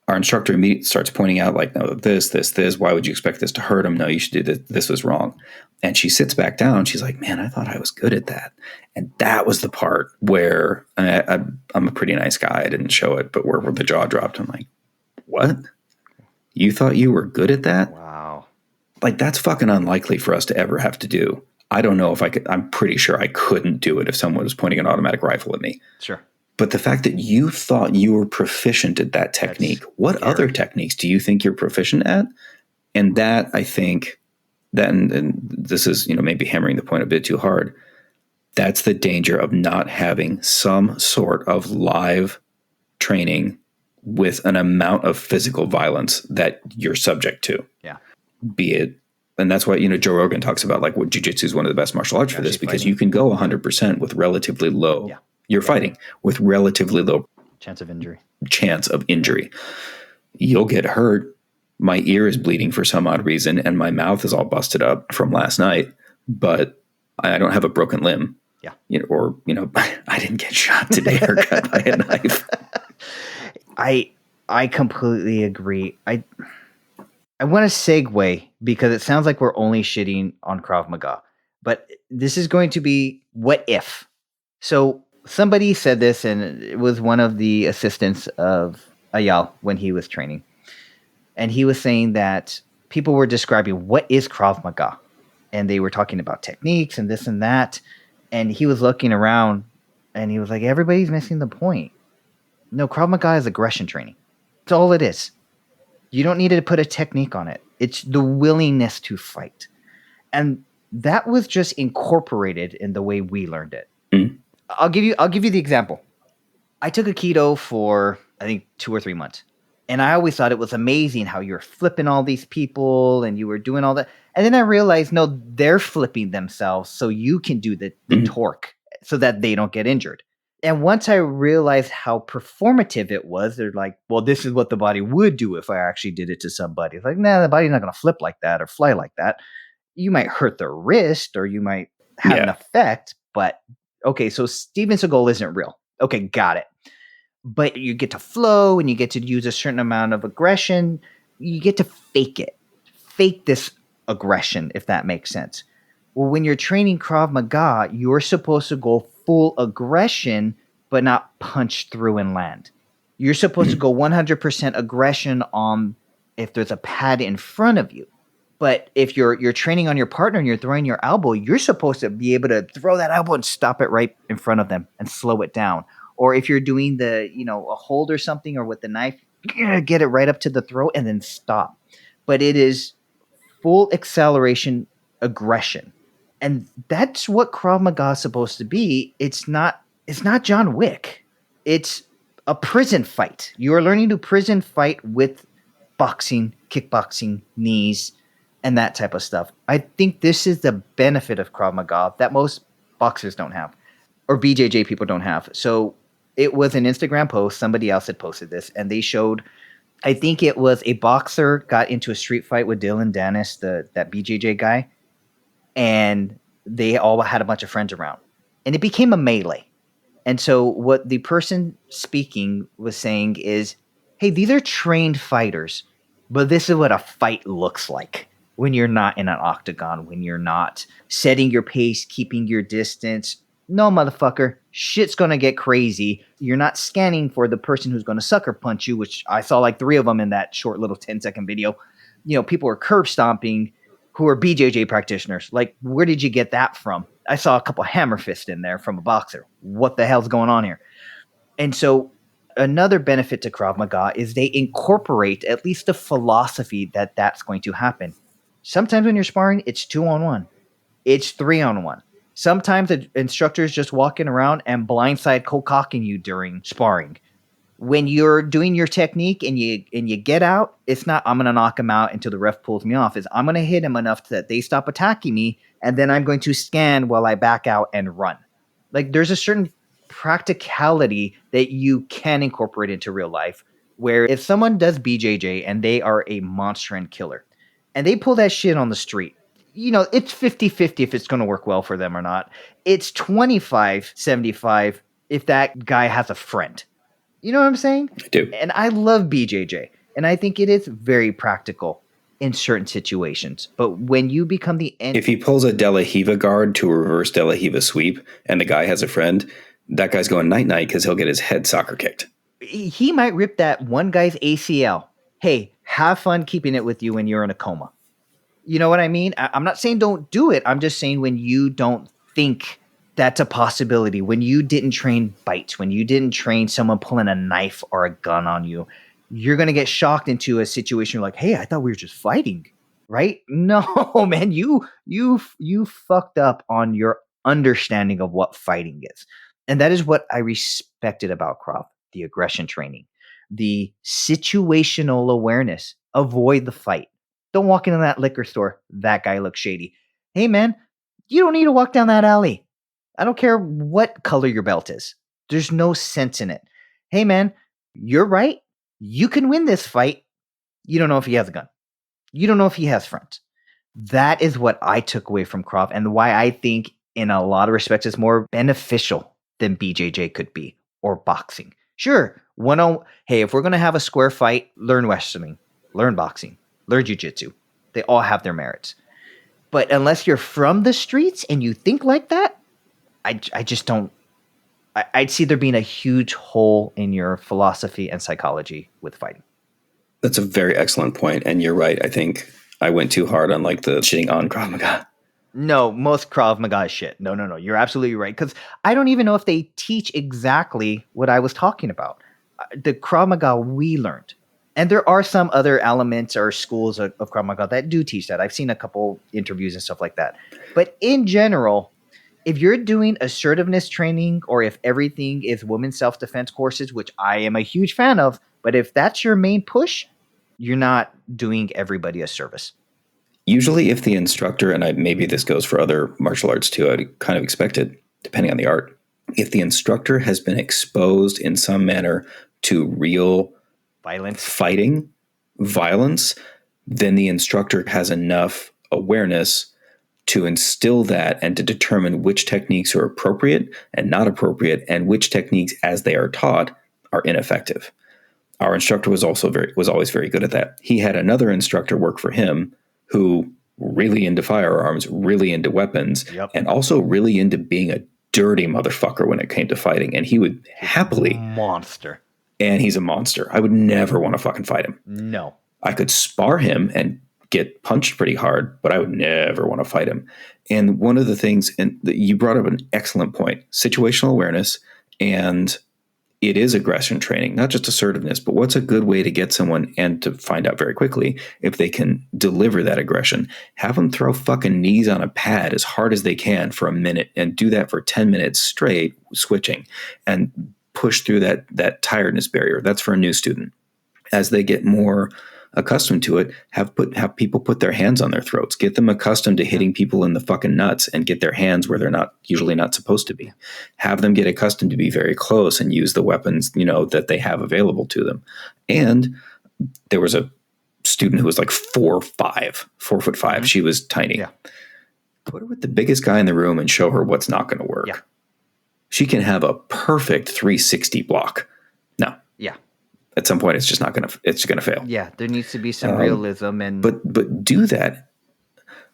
Speaker 2: our instructor immediately starts pointing out, like, no, this, why would you expect this to hurt him? No, you should do this. This was wrong. And she sits back down. She's like, man, I thought I was good at that. And that was the part where I'm a pretty nice guy. I didn't show it, but where the jaw dropped. I'm like, what? You thought you were good at that?
Speaker 1: Wow.
Speaker 2: Like, that's fucking unlikely for us to ever have to do. I don't know if I could. I'm pretty sure I couldn't do it if someone was pointing an automatic rifle at me.
Speaker 1: Sure.
Speaker 2: But the fact that you thought you were proficient at that technique, what other techniques do you think you're proficient at? And that, I think, and this is, maybe hammering the point a bit too hard. That's the danger of not having some sort of live training with an amount of physical violence that you're subject to.
Speaker 1: Yeah.
Speaker 2: Be it, and that's why, Joe Rogan talks about like what jiu-jitsu is one of the best martial arts for this, because you can go 100% with relatively low. Yeah. You're fighting with relatively low
Speaker 1: chance of injury.
Speaker 2: you'll get hurt. My ear is bleeding for some odd reason, and my mouth is all busted up from last night, but I don't have a broken limb.
Speaker 1: Yeah.
Speaker 2: Or, I didn't get shot today or cut by a knife.
Speaker 1: I completely agree. I want to segue because it sounds like we're only shitting on Krav Maga, but this is going to be what if. So somebody said this, and it was one of the assistants of Ayal when he was training. And he was saying that people were describing what is Krav Maga. And they were talking about techniques and this and that. And he was looking around and he was like, everybody's missing the point. No, Krav Maga is aggression training. That's all it is. You don't need to put a technique on it. It's the willingness to fight. And that was just incorporated in the way we learned it.
Speaker 2: Mm.
Speaker 1: I'll give you the example. I took a keto for, I think, 2 or 3 months. And I always thought it was amazing how you were flipping all these people and you were doing all that. And then I realized, no, they're flipping themselves so you can do the torque so that they don't get injured. And once I realized how performative it was, they're like, well, this is what the body would do if I actually did it to somebody. It's like, nah, the body's not going to flip like that or fly like that. You might hurt their wrist or you might have an effect. But, okay, so Steven Seagal isn't real. Okay, got it. But you get to flow and you get to use a certain amount of aggression. You get to fake it. Fake this aggression, if that makes sense. Well, when you're training Krav Maga, you're supposed to go full aggression, but not punch through and land. You're supposed to go 100% aggression on if there's a pad in front of you. But if you're training on your partner and you're throwing your elbow, you're supposed to be able to throw that elbow and stop it right in front of them and slow it down. Or if you're doing a hold or something or with the knife, get it right up to the throat and then stop. But it is full acceleration aggression. And that's what Krav Maga is supposed to be. It's not John Wick. It's a prison fight. You are learning to prison fight with boxing, kickboxing, knees, and that type of stuff. I think this is the benefit of Krav Maga that most boxers don't have or BJJ people don't have. So it was an Instagram post. Somebody else had posted this, and they showed, I think it was a boxer got into a street fight with Dylan Dennis, that BJJ guy, and they all had a bunch of friends around. And it became a melee. And so what the person speaking was saying is, hey, these are trained fighters, but this is what a fight looks like when you're not in an octagon, when you're not setting your pace, keeping your distance. No, motherfucker, shit's going to get crazy. You're not scanning for the person who's going to sucker punch you, which I saw like 3 of them in that short little 10-second video. People are curb stomping who are BJJ practitioners. Like, where did you get that from? I saw a couple hammer fists in there from a boxer. What the hell's going on here? And so another benefit to Krav Maga is they incorporate at least the philosophy that that's going to happen. Sometimes when you're sparring, it's 2-on-1. It's 3-on-1. Sometimes the instructor is just walking around and blindside co-cocking you during sparring. When you're doing your technique and you get out, it's not I'm going to knock him out until the ref pulls me off. It's I'm going to hit him enough that they stop attacking me, and then I'm going to scan while I back out and run. Like, there's a certain practicality that you can incorporate into real life, where if someone does BJJ and they are a monster and killer, and they pull that shit on the street, it's 50-50 if it's going to work well for them or not. It's 25-75 if that guy has a friend. You know what I'm saying?
Speaker 2: I do.
Speaker 1: And I love BJJ. And I think it is very practical in certain situations. But when you become the end...
Speaker 2: If he pulls a De La Hiva guard to a reverse De La Hiva sweep and the guy has a friend, that guy's going night-night because he'll get his head soccer kicked.
Speaker 1: He might rip that one guy's ACL. Hey, have fun keeping it with you when you're in a coma. You know what I mean? I'm not saying don't do it. I'm just saying when you don't think that's a possibility, when you didn't train bites, when you didn't train someone pulling a knife or a gun on you, you're going to get shocked into a situation like, hey, I thought we were just fighting, right? No, man, you fucked up on your understanding of what fighting is. And that is what I respected about Krav, the aggression training, the situational awareness. Avoid the fight. Don't walk into that liquor store. That guy looks shady. Hey, man, you don't need to walk down that alley. I don't care what color your belt is. There's no sense in it. Hey, man, you're right. You can win this fight. You don't know if he has a gun. You don't know if he has front. That is what I took away from Krav and why I think in a lot of respects it's more beneficial than BJJ could be or boxing. Sure, hey, if we're going to have a square fight, learn wrestling, learn boxing, learn jiu-jitsu. They all have their merits. But unless you're from the streets and you think like that, I just don't. I'd see there being a huge hole in your philosophy and psychology with fighting.
Speaker 2: That's a very excellent point, and you're right. I think I went too hard on like the shitting on Krav Maga.
Speaker 1: No, most Krav Maga is shit. No. You're absolutely right. Because I don't even know if they teach exactly what I was talking about. The Krav Maga we learned. And there are some other elements or schools of Krav Maga that do teach that. I've seen a couple interviews and stuff like that. But in general, if you're doing assertiveness training or if everything is women's self-defense courses, which I am a huge fan of, but if that's your main push, you're not doing everybody a service.
Speaker 2: Usually if the instructor, and maybe this goes for other martial arts too, I'd kind of expect it, depending on the art, if the instructor has been exposed in some manner to real violence, then the instructor has enough awareness to instill that and to determine which techniques are appropriate and not appropriate, and which techniques, as they are taught, are ineffective. Our instructor was always very good at that. He had another instructor work for him who really into firearms, really into weapons, and also really into being a dirty motherfucker when it came to fighting. And he would happily
Speaker 1: monster.
Speaker 2: And he's a monster. I would never want to fucking fight him.
Speaker 1: No.
Speaker 2: I could spar him and get punched pretty hard, but I would never want to fight him. And one of the things, and you brought up an excellent point, situational awareness, and it is aggression training, not just assertiveness, but what's a good way to get someone and to find out very quickly if they can deliver that aggression. Have them throw fucking knees on a pad as hard as they can for a minute and do that for 10 minutes straight, switching, and push through that tiredness barrier. That's for a new student. As they get more accustomed to it, have people put their hands on their throats, get them accustomed to hitting people in the fucking nuts and get their hands where they're usually not supposed to be. Have them get accustomed to be very close and use the weapons, that they have available to them. And there was a student who was like 4'5". Mm-hmm. She was tiny. Yeah. Put her with the biggest guy in the room and show her what's not going to work. Yeah. She can have a perfect 360 block. No.
Speaker 1: Yeah.
Speaker 2: At some point, it's going to fail.
Speaker 1: Yeah, there needs to be some realism,
Speaker 2: but do that,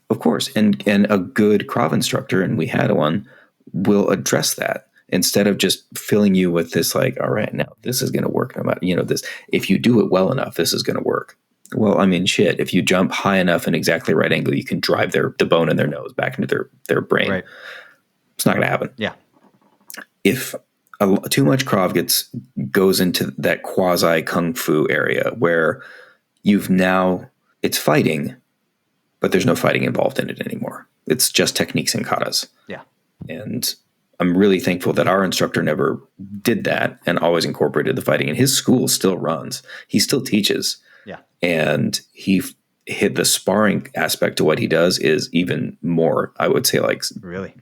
Speaker 2: of course. And a good Krav instructor, and we had one, will address that instead of just filling you with this like, all right, now this is going to work. No matter, this. If you do it well enough, this is going to work. Well, I mean, shit. If you jump high enough in exactly right angle, you can drive the bone in their nose back into their brain. Right. It's not going to happen.
Speaker 1: Yeah.
Speaker 2: If too much Krav goes into that quasi kung fu area where it's fighting, but there's no fighting involved in it anymore. It's just techniques and katas.
Speaker 1: Yeah.
Speaker 2: And I'm really thankful that our instructor never did that and always incorporated the fighting. And his school still runs. He still teaches.
Speaker 1: Yeah.
Speaker 2: And he hit the sparring aspect to what he does is even more, I would say, like
Speaker 1: really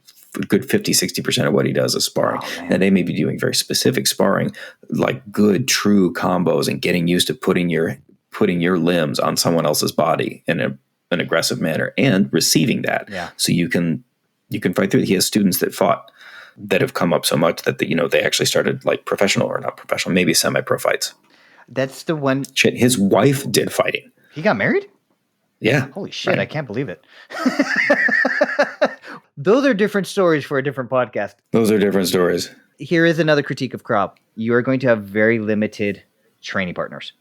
Speaker 2: good 50-60% of what he does is sparring. Oh, and they may be doing very specific sparring, like good true combos and getting used to putting your limbs on someone else's body in an aggressive manner and receiving that.
Speaker 1: Yeah.
Speaker 2: So you can fight through it. He has students that have come up so much that they actually started like professional or not professional, maybe semi-pro fights.
Speaker 1: That's the one.
Speaker 2: Shit, his wife did fighting.
Speaker 1: He got married?
Speaker 2: Yeah.
Speaker 1: Holy shit, right. I can't believe it. Those are different stories for a different podcast.
Speaker 2: Those are different stories.
Speaker 1: Here is another critique of Krav. You are going to have very limited training partners.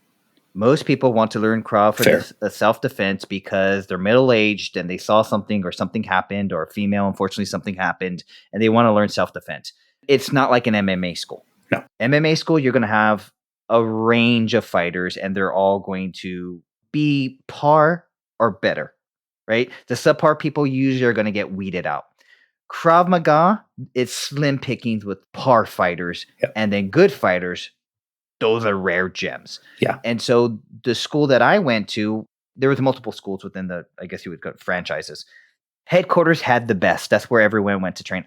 Speaker 1: Most people want to learn Krav for the self-defense because they're middle-aged and they saw something or something happened, or a female, unfortunately, something happened, and they want to learn self-defense. It's not like an MMA school.
Speaker 2: No.
Speaker 1: MMA school, you're going to have a range of fighters, and they're all going to be par or better. Right? The subpar people usually are going to get weeded out. Krav Maga, it's slim pickings with par fighters, and then good fighters, those are rare gems.
Speaker 2: Yeah.
Speaker 1: And so the school that I went to, there was multiple schools within I guess you would call it franchises. Headquarters had the best. That's where everyone went to train.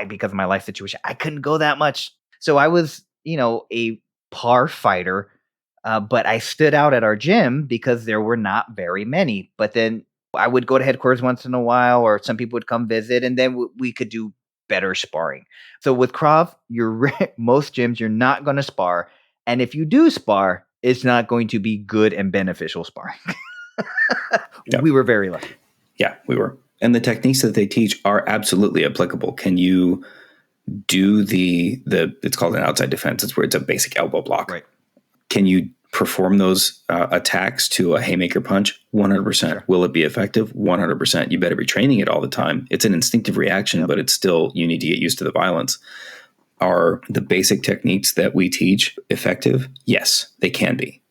Speaker 1: Because of my life situation, I couldn't go that much. So I was, a par fighter But I stood out at our gym because there were not very many. But then I would go to headquarters once in a while, or some people would come visit, and then we could do better sparring. So with Krav, most gyms you're not going to spar, and if you do spar, it's not going to be good and beneficial sparring.
Speaker 2: Yep.
Speaker 1: We were very lucky.
Speaker 2: Yeah, we were. And the techniques that they teach are absolutely applicable. Can you do the it's called an outside defense. It's where it's a basic elbow block.
Speaker 1: Right.
Speaker 2: Can you perform those attacks to a haymaker punch? 100%. Sure. Will it be effective? 100%. You better be training it all the time. It's an instinctive reaction, but it's still, you need to get used to the violence. Are the basic techniques that we teach effective? Yes, they can be.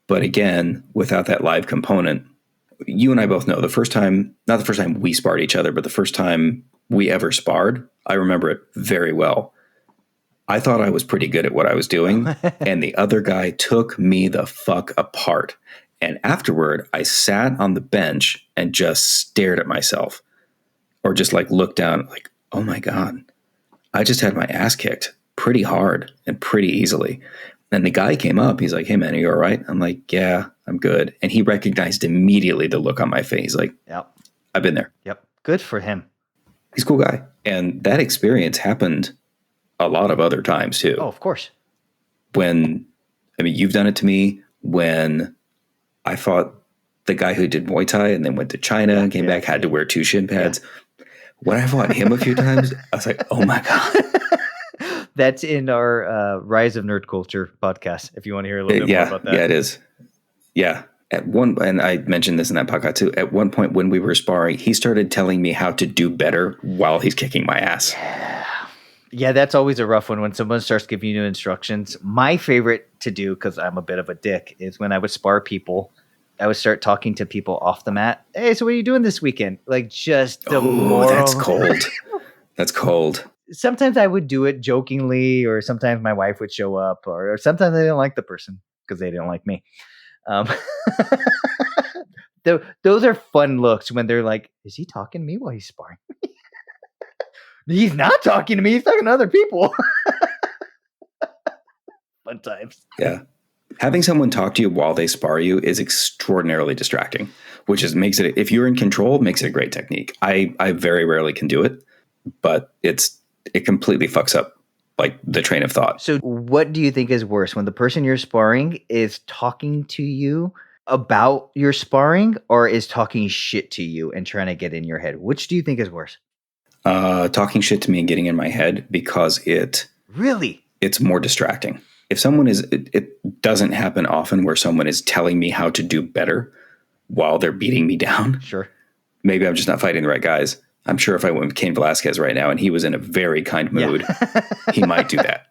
Speaker 2: But again, without that live component, you and I both know not the first time we sparred each other, but the first time we ever sparred, I remember it very well. I thought I was pretty good at what I was doing, and the other guy took me the fuck apart. And afterward, I sat on the bench and just stared at myself, or just like looked down like, oh my God, I just had my ass kicked pretty hard and pretty easily. And the guy came up. He's like, hey, man, are you all right? I'm like, yeah, I'm good. And he recognized immediately the look on my face. Like,
Speaker 1: yep,
Speaker 2: I've been there.
Speaker 1: Yep. Good for him.
Speaker 2: He's a cool guy. And that experience happened a lot of other times too.
Speaker 1: Oh, of course.
Speaker 2: You've done it to me when I fought the guy who did Muay Thai and then went to China and came back, had to wear 2 shin pads. Yeah. When I fought him a few times, I was like, oh my God.
Speaker 1: That's in our Rise of Nerd Culture podcast, if you want to hear a little bit more about that.
Speaker 2: Yeah, it is. Yeah. And I mentioned this in that podcast too. At one point when we were sparring, he started telling me how to do better while he's kicking my ass.
Speaker 1: Yeah, that's always a rough one when someone starts giving you instructions. My favorite to do, because I'm a bit of a dick, is when I would spar people, I would start talking to people off the mat. Hey, so what are you doing this weekend? Like, just the moral.
Speaker 2: That's cold. That's cold.
Speaker 1: Sometimes I would do it jokingly, or sometimes my wife would show up, or sometimes I didn't like the person because they didn't like me. Those are fun looks when they're like, is he talking to me while he's sparring? He's not talking to me. He's talking to other people. Fun times.
Speaker 2: Yeah. Having someone talk to you while they spar you is extraordinarily distracting, which makes it, if you're in control, makes it a great technique. I very rarely can do it, but it completely fucks up like the train of thought.
Speaker 1: So what do you think is worse, when the person you're sparring is talking to you about your sparring, or is talking shit to you and trying to get in your head? Which do you think is worse?
Speaker 2: Talking shit to me and getting in my head, because it's more distracting. If someone it doesn't happen often where someone is telling me how to do better while they're beating me down.
Speaker 1: Sure.
Speaker 2: Maybe I'm just not fighting the right guys. I'm sure if I went with Cain Velasquez right now and he was in a very kind mood, he might do that.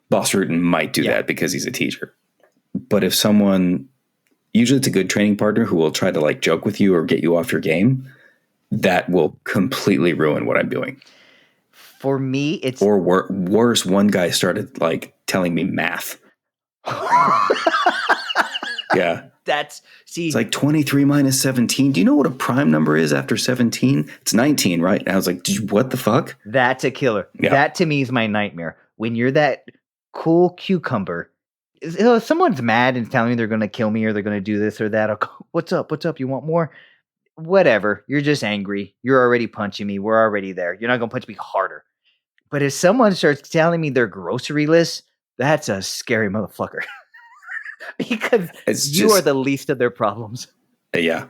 Speaker 2: Boss Rutan might do that because he's a teacher. But if someone, usually it's a good training partner who will try to like joke with you or get you off your game, that will completely ruin what I'm doing.
Speaker 1: For me, it's...
Speaker 2: Or worse, one guy started like telling me math. Yeah.
Speaker 1: It's
Speaker 2: like 23 minus 17. Do you know what a prime number is after 17? It's 19, right? And I was like, what the fuck?
Speaker 1: That's a killer. Yeah. That to me is my nightmare. When you're that cool cucumber, if someone's mad and telling me they're going to kill me or they're going to do this or that, I'll go, what's up? What's up? You want more? Whatever. You're just angry. You're already punching me. We're already there. You're not going to punch me harder. But if someone starts telling me their grocery list, that's a scary motherfucker. Because you are the least of their problems.
Speaker 2: Yeah.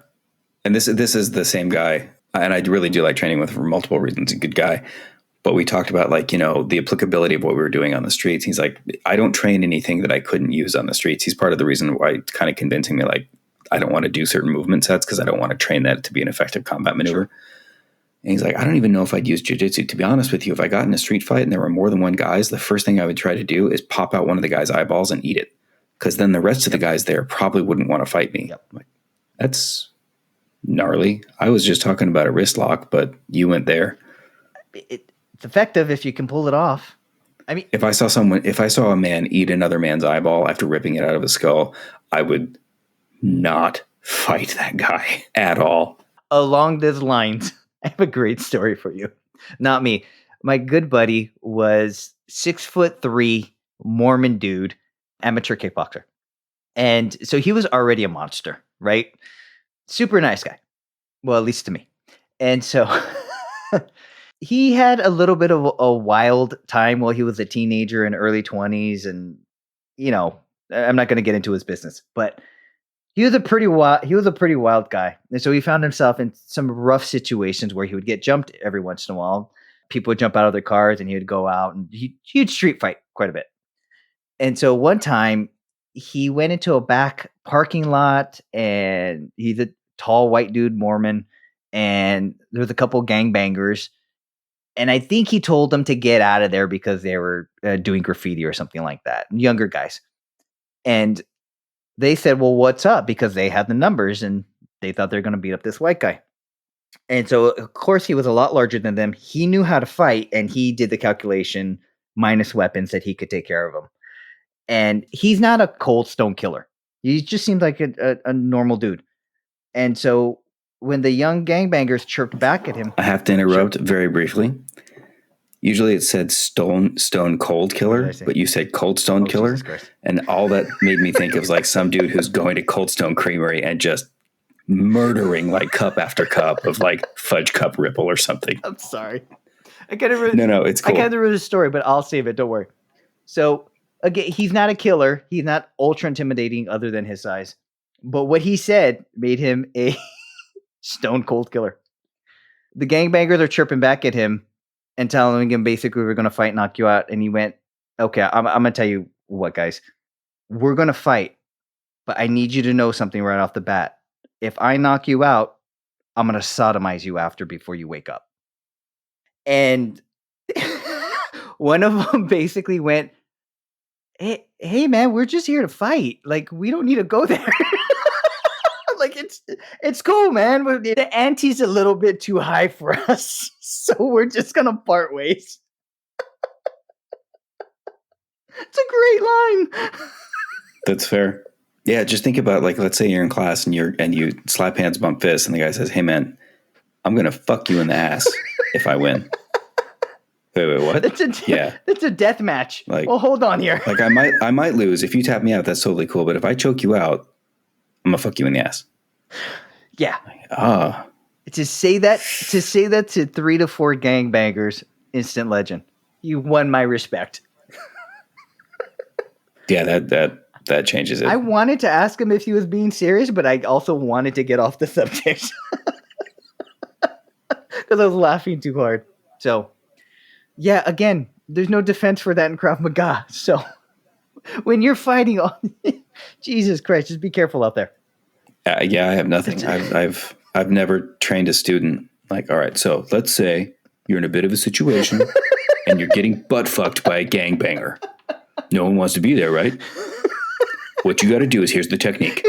Speaker 2: And this is the same guy. And I really do like training with for multiple reasons. A good guy. But we talked about like, the applicability of what we were doing on the streets. He's like, I don't train anything that I couldn't use on the streets. He's part of the reason why kind of convincing me like, I don't want to do certain movement sets because I don't want to train that to be an effective combat maneuver. Sure. And he's like, I don't even know if I'd use jiu-jitsu. To be honest with you, if I got in a street fight and there were more than one guys, the first thing I would try to do is pop out one of the guy's eyeballs and eat it. Because then the rest of the guys there probably wouldn't want to fight me. Yep. Like, that's gnarly. I was just talking about a wrist lock, but you went there.
Speaker 1: It's effective if you can pull it off. I mean,
Speaker 2: if I saw a man eat another man's eyeball after ripping it out of his skull, I would not fight that guy at all.
Speaker 1: Along those lines, I have a great story for you. Not me. My good buddy was 6'3" Mormon dude, amateur kickboxer. And so he was already a monster, right? Super nice guy. Well, at least to me. And so he had a little bit of a wild time while he was a teenager in early 20s. And, I'm not going to get into his business, but he was a pretty wild guy. And so he found himself in some rough situations where he would get jumped every once in a while. People would jump out of their cars and he would go out and he'd street fight quite a bit. And so one time he went into a back parking lot and he's a tall white dude, Mormon, and there was a couple gangbangers. And I think he told them to get out of there because they were doing graffiti or something like that. Younger guys. And they said, well, what's up? Because they had the numbers and they thought they were going to beat up this white guy. And so, of course, he was a lot larger than them. He knew how to fight and he did the calculation minus weapons that he could take care of them. And he's not a cold stone killer. He just seems like a normal dude. And so when the young gangbangers chirped back at him.
Speaker 2: I have to interrupt very briefly. Usually it said stone cold killer, but you said cold stone killer. And all that made me think of like some dude who's going to Cold Stone Creamery and just murdering like cup after cup of like fudge cup ripple or something.
Speaker 1: I'm sorry. I can't remember.
Speaker 2: No, it's cool.
Speaker 1: I can't remember the story, but I'll save it. Don't worry. So again, he's not a killer. He's not ultra intimidating other than his size. But what he said made him a stone cold killer. The gangbangers are chirping back at him and telling him basically we're going to fight, knock you out. And he went, okay, I'm going to tell you what, guys. We're going to fight, but I need you to know something right off the bat. If I knock you out, I'm going to sodomize you before you wake up. And one of them basically went, hey, man, we're just here to fight. Like, we don't need to go there. Like, it's cool, man. But the ante's a little bit too high for us. So we're just going to part ways. It's a great line.
Speaker 2: That's fair. Yeah, just think about like, let's say you're in class and you slap hands, bump fists, and the guy says, hey, man, I'm going to fuck you in the ass if I win. Wait, what?
Speaker 1: That's a death match.
Speaker 2: Like,
Speaker 1: well, hold on here.
Speaker 2: Like I might lose. If you tap me out, that's totally cool. But if I choke you out, I'm gonna fuck you in the ass.
Speaker 1: Yeah. To say that to 3 to 4 gangbangers, instant legend. You won my respect.
Speaker 2: Yeah, that changes it.
Speaker 1: I wanted to ask him if he was being serious, but I also wanted to get off the subject because I was laughing too hard. So. Yeah, again, there's no defense for that in Krav Maga. So when you're fighting, Jesus Christ, just be careful out there.
Speaker 2: Yeah, I have nothing. I've never trained a student. Like, all right, so let's say you're in a bit of a situation and you're getting butt fucked by a gangbanger. No one wants to be there, right? What you got to do is here's the technique.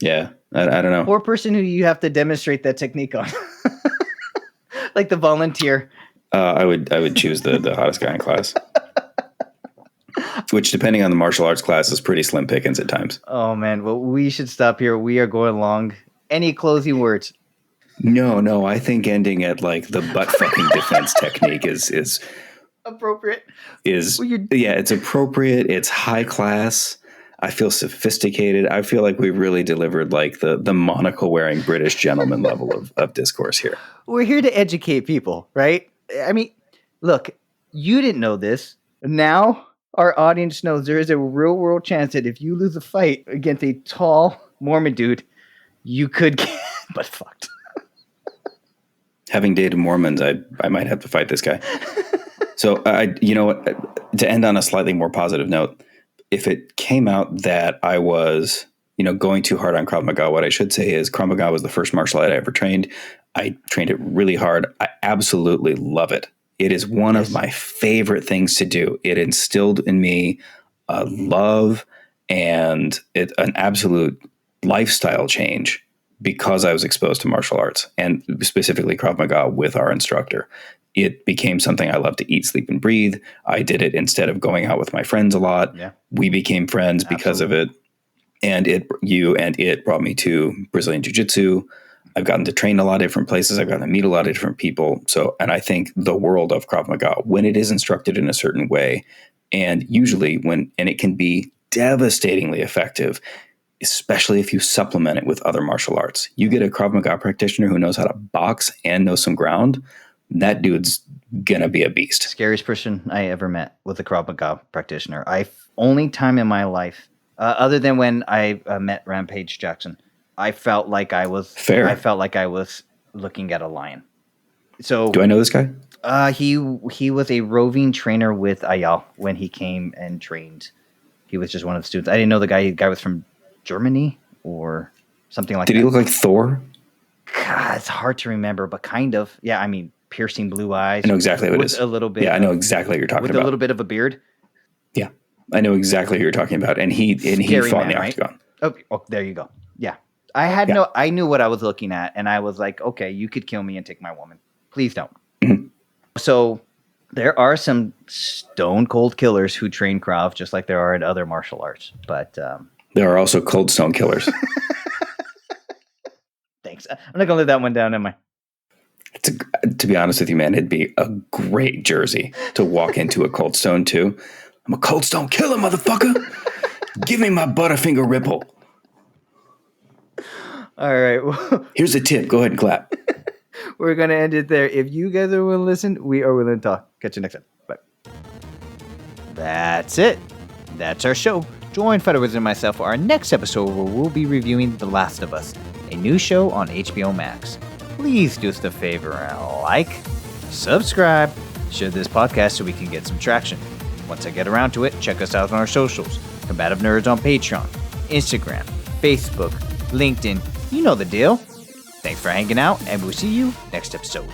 Speaker 2: Yeah, I don't know.
Speaker 1: Or person who you have to demonstrate that technique on. Like the volunteer.
Speaker 2: I would choose the hottest guy in class. Which, depending on the martial arts class, is pretty slim pickings at times.
Speaker 1: Oh, man. Well, we should stop here. We are going long. Any closing words?
Speaker 2: No. I think ending at like the butt fucking defense technique is
Speaker 1: appropriate.
Speaker 2: It's appropriate. It's high class. I feel sophisticated. I feel like we really delivered like the monocle wearing British gentleman level of discourse here.
Speaker 1: We're here to educate people, right? I mean, look, you didn't know this. Now our audience knows there is a real world chance that if you lose a fight against a tall Mormon dude, you could get butt fucked.
Speaker 2: Having dated Mormons, I might have to fight this guy. So to end on a slightly more positive note, if it came out that I was, going too hard on Krav Maga, what I should say is Krav Maga was the first martial art I ever trained. I trained it really hard. I absolutely love it. It is one of my favorite things to do. It instilled in me a love and an absolute lifestyle change because I was exposed to martial arts and specifically Krav Maga with our instructor. It became something I love to eat, sleep, and breathe. I did it instead of going out with my friends a lot. Yeah. We became friends because of it. And it brought me to Brazilian Jiu-Jitsu. I've gotten to train a lot of different places. I've gotten to meet a lot of different people. So, and I think the world of Krav Maga, when it is instructed in a certain way, and usually and it can be devastatingly effective, especially if you supplement it with other martial arts. You get a Krav Maga practitioner who knows how to box and knows some ground, that dude's gonna be a beast.
Speaker 1: Scariest person I ever met was a Krav Maga practitioner. Only time in my life, other than when I met Rampage Jackson, I felt like I was
Speaker 2: Fair.
Speaker 1: I felt like I was looking at a lion. So
Speaker 2: do I know this guy?
Speaker 1: He was a roving trainer with Ayal when he came and trained. He was just one of the students. I didn't know the guy. The guy was from Germany or something like that.
Speaker 2: Did he look like Thor?
Speaker 1: God, it's hard to remember, but kind of. Yeah, I mean, piercing blue eyes.
Speaker 2: I know exactly what it is.
Speaker 1: A little bit.
Speaker 2: Yeah, I know exactly what you're talking
Speaker 1: with
Speaker 2: about.
Speaker 1: With a little bit of a beard.
Speaker 2: Yeah, I know exactly who you're talking about. And he fought in the octagon.
Speaker 1: Oh, there you go. Yeah. I knew what I was looking at, and I was like, okay, you could kill me and take my woman. Please don't.
Speaker 2: Mm-hmm.
Speaker 1: So there are some stone cold killers who train Krav just like there are in other martial arts. But
Speaker 2: there are also cold stone killers.
Speaker 1: Thanks. I'm not going to let that one down, am I?
Speaker 2: To be honest with you, man, it'd be a great jersey to walk into a cold stone too. I'm a cold stone killer, motherfucker. Give me my Butterfinger Ripple.
Speaker 1: All right. Well,
Speaker 2: here's a tip. Go ahead and clap.
Speaker 1: We're going to end it there. If you guys are willing to listen, we are willing to talk. Catch you next time. Bye. That's it. That's our show. Join FighterWizard and myself for our next episode where we'll be reviewing The Last of Us, a new show on HBO Max. Please do us a favor and like, subscribe, share this podcast so we can get some traction. Once I get around to it, check us out on our socials. Combative Nerds on Patreon, Instagram, Facebook, LinkedIn. You know the deal. Thanks for hanging out, and we'll see you next episode.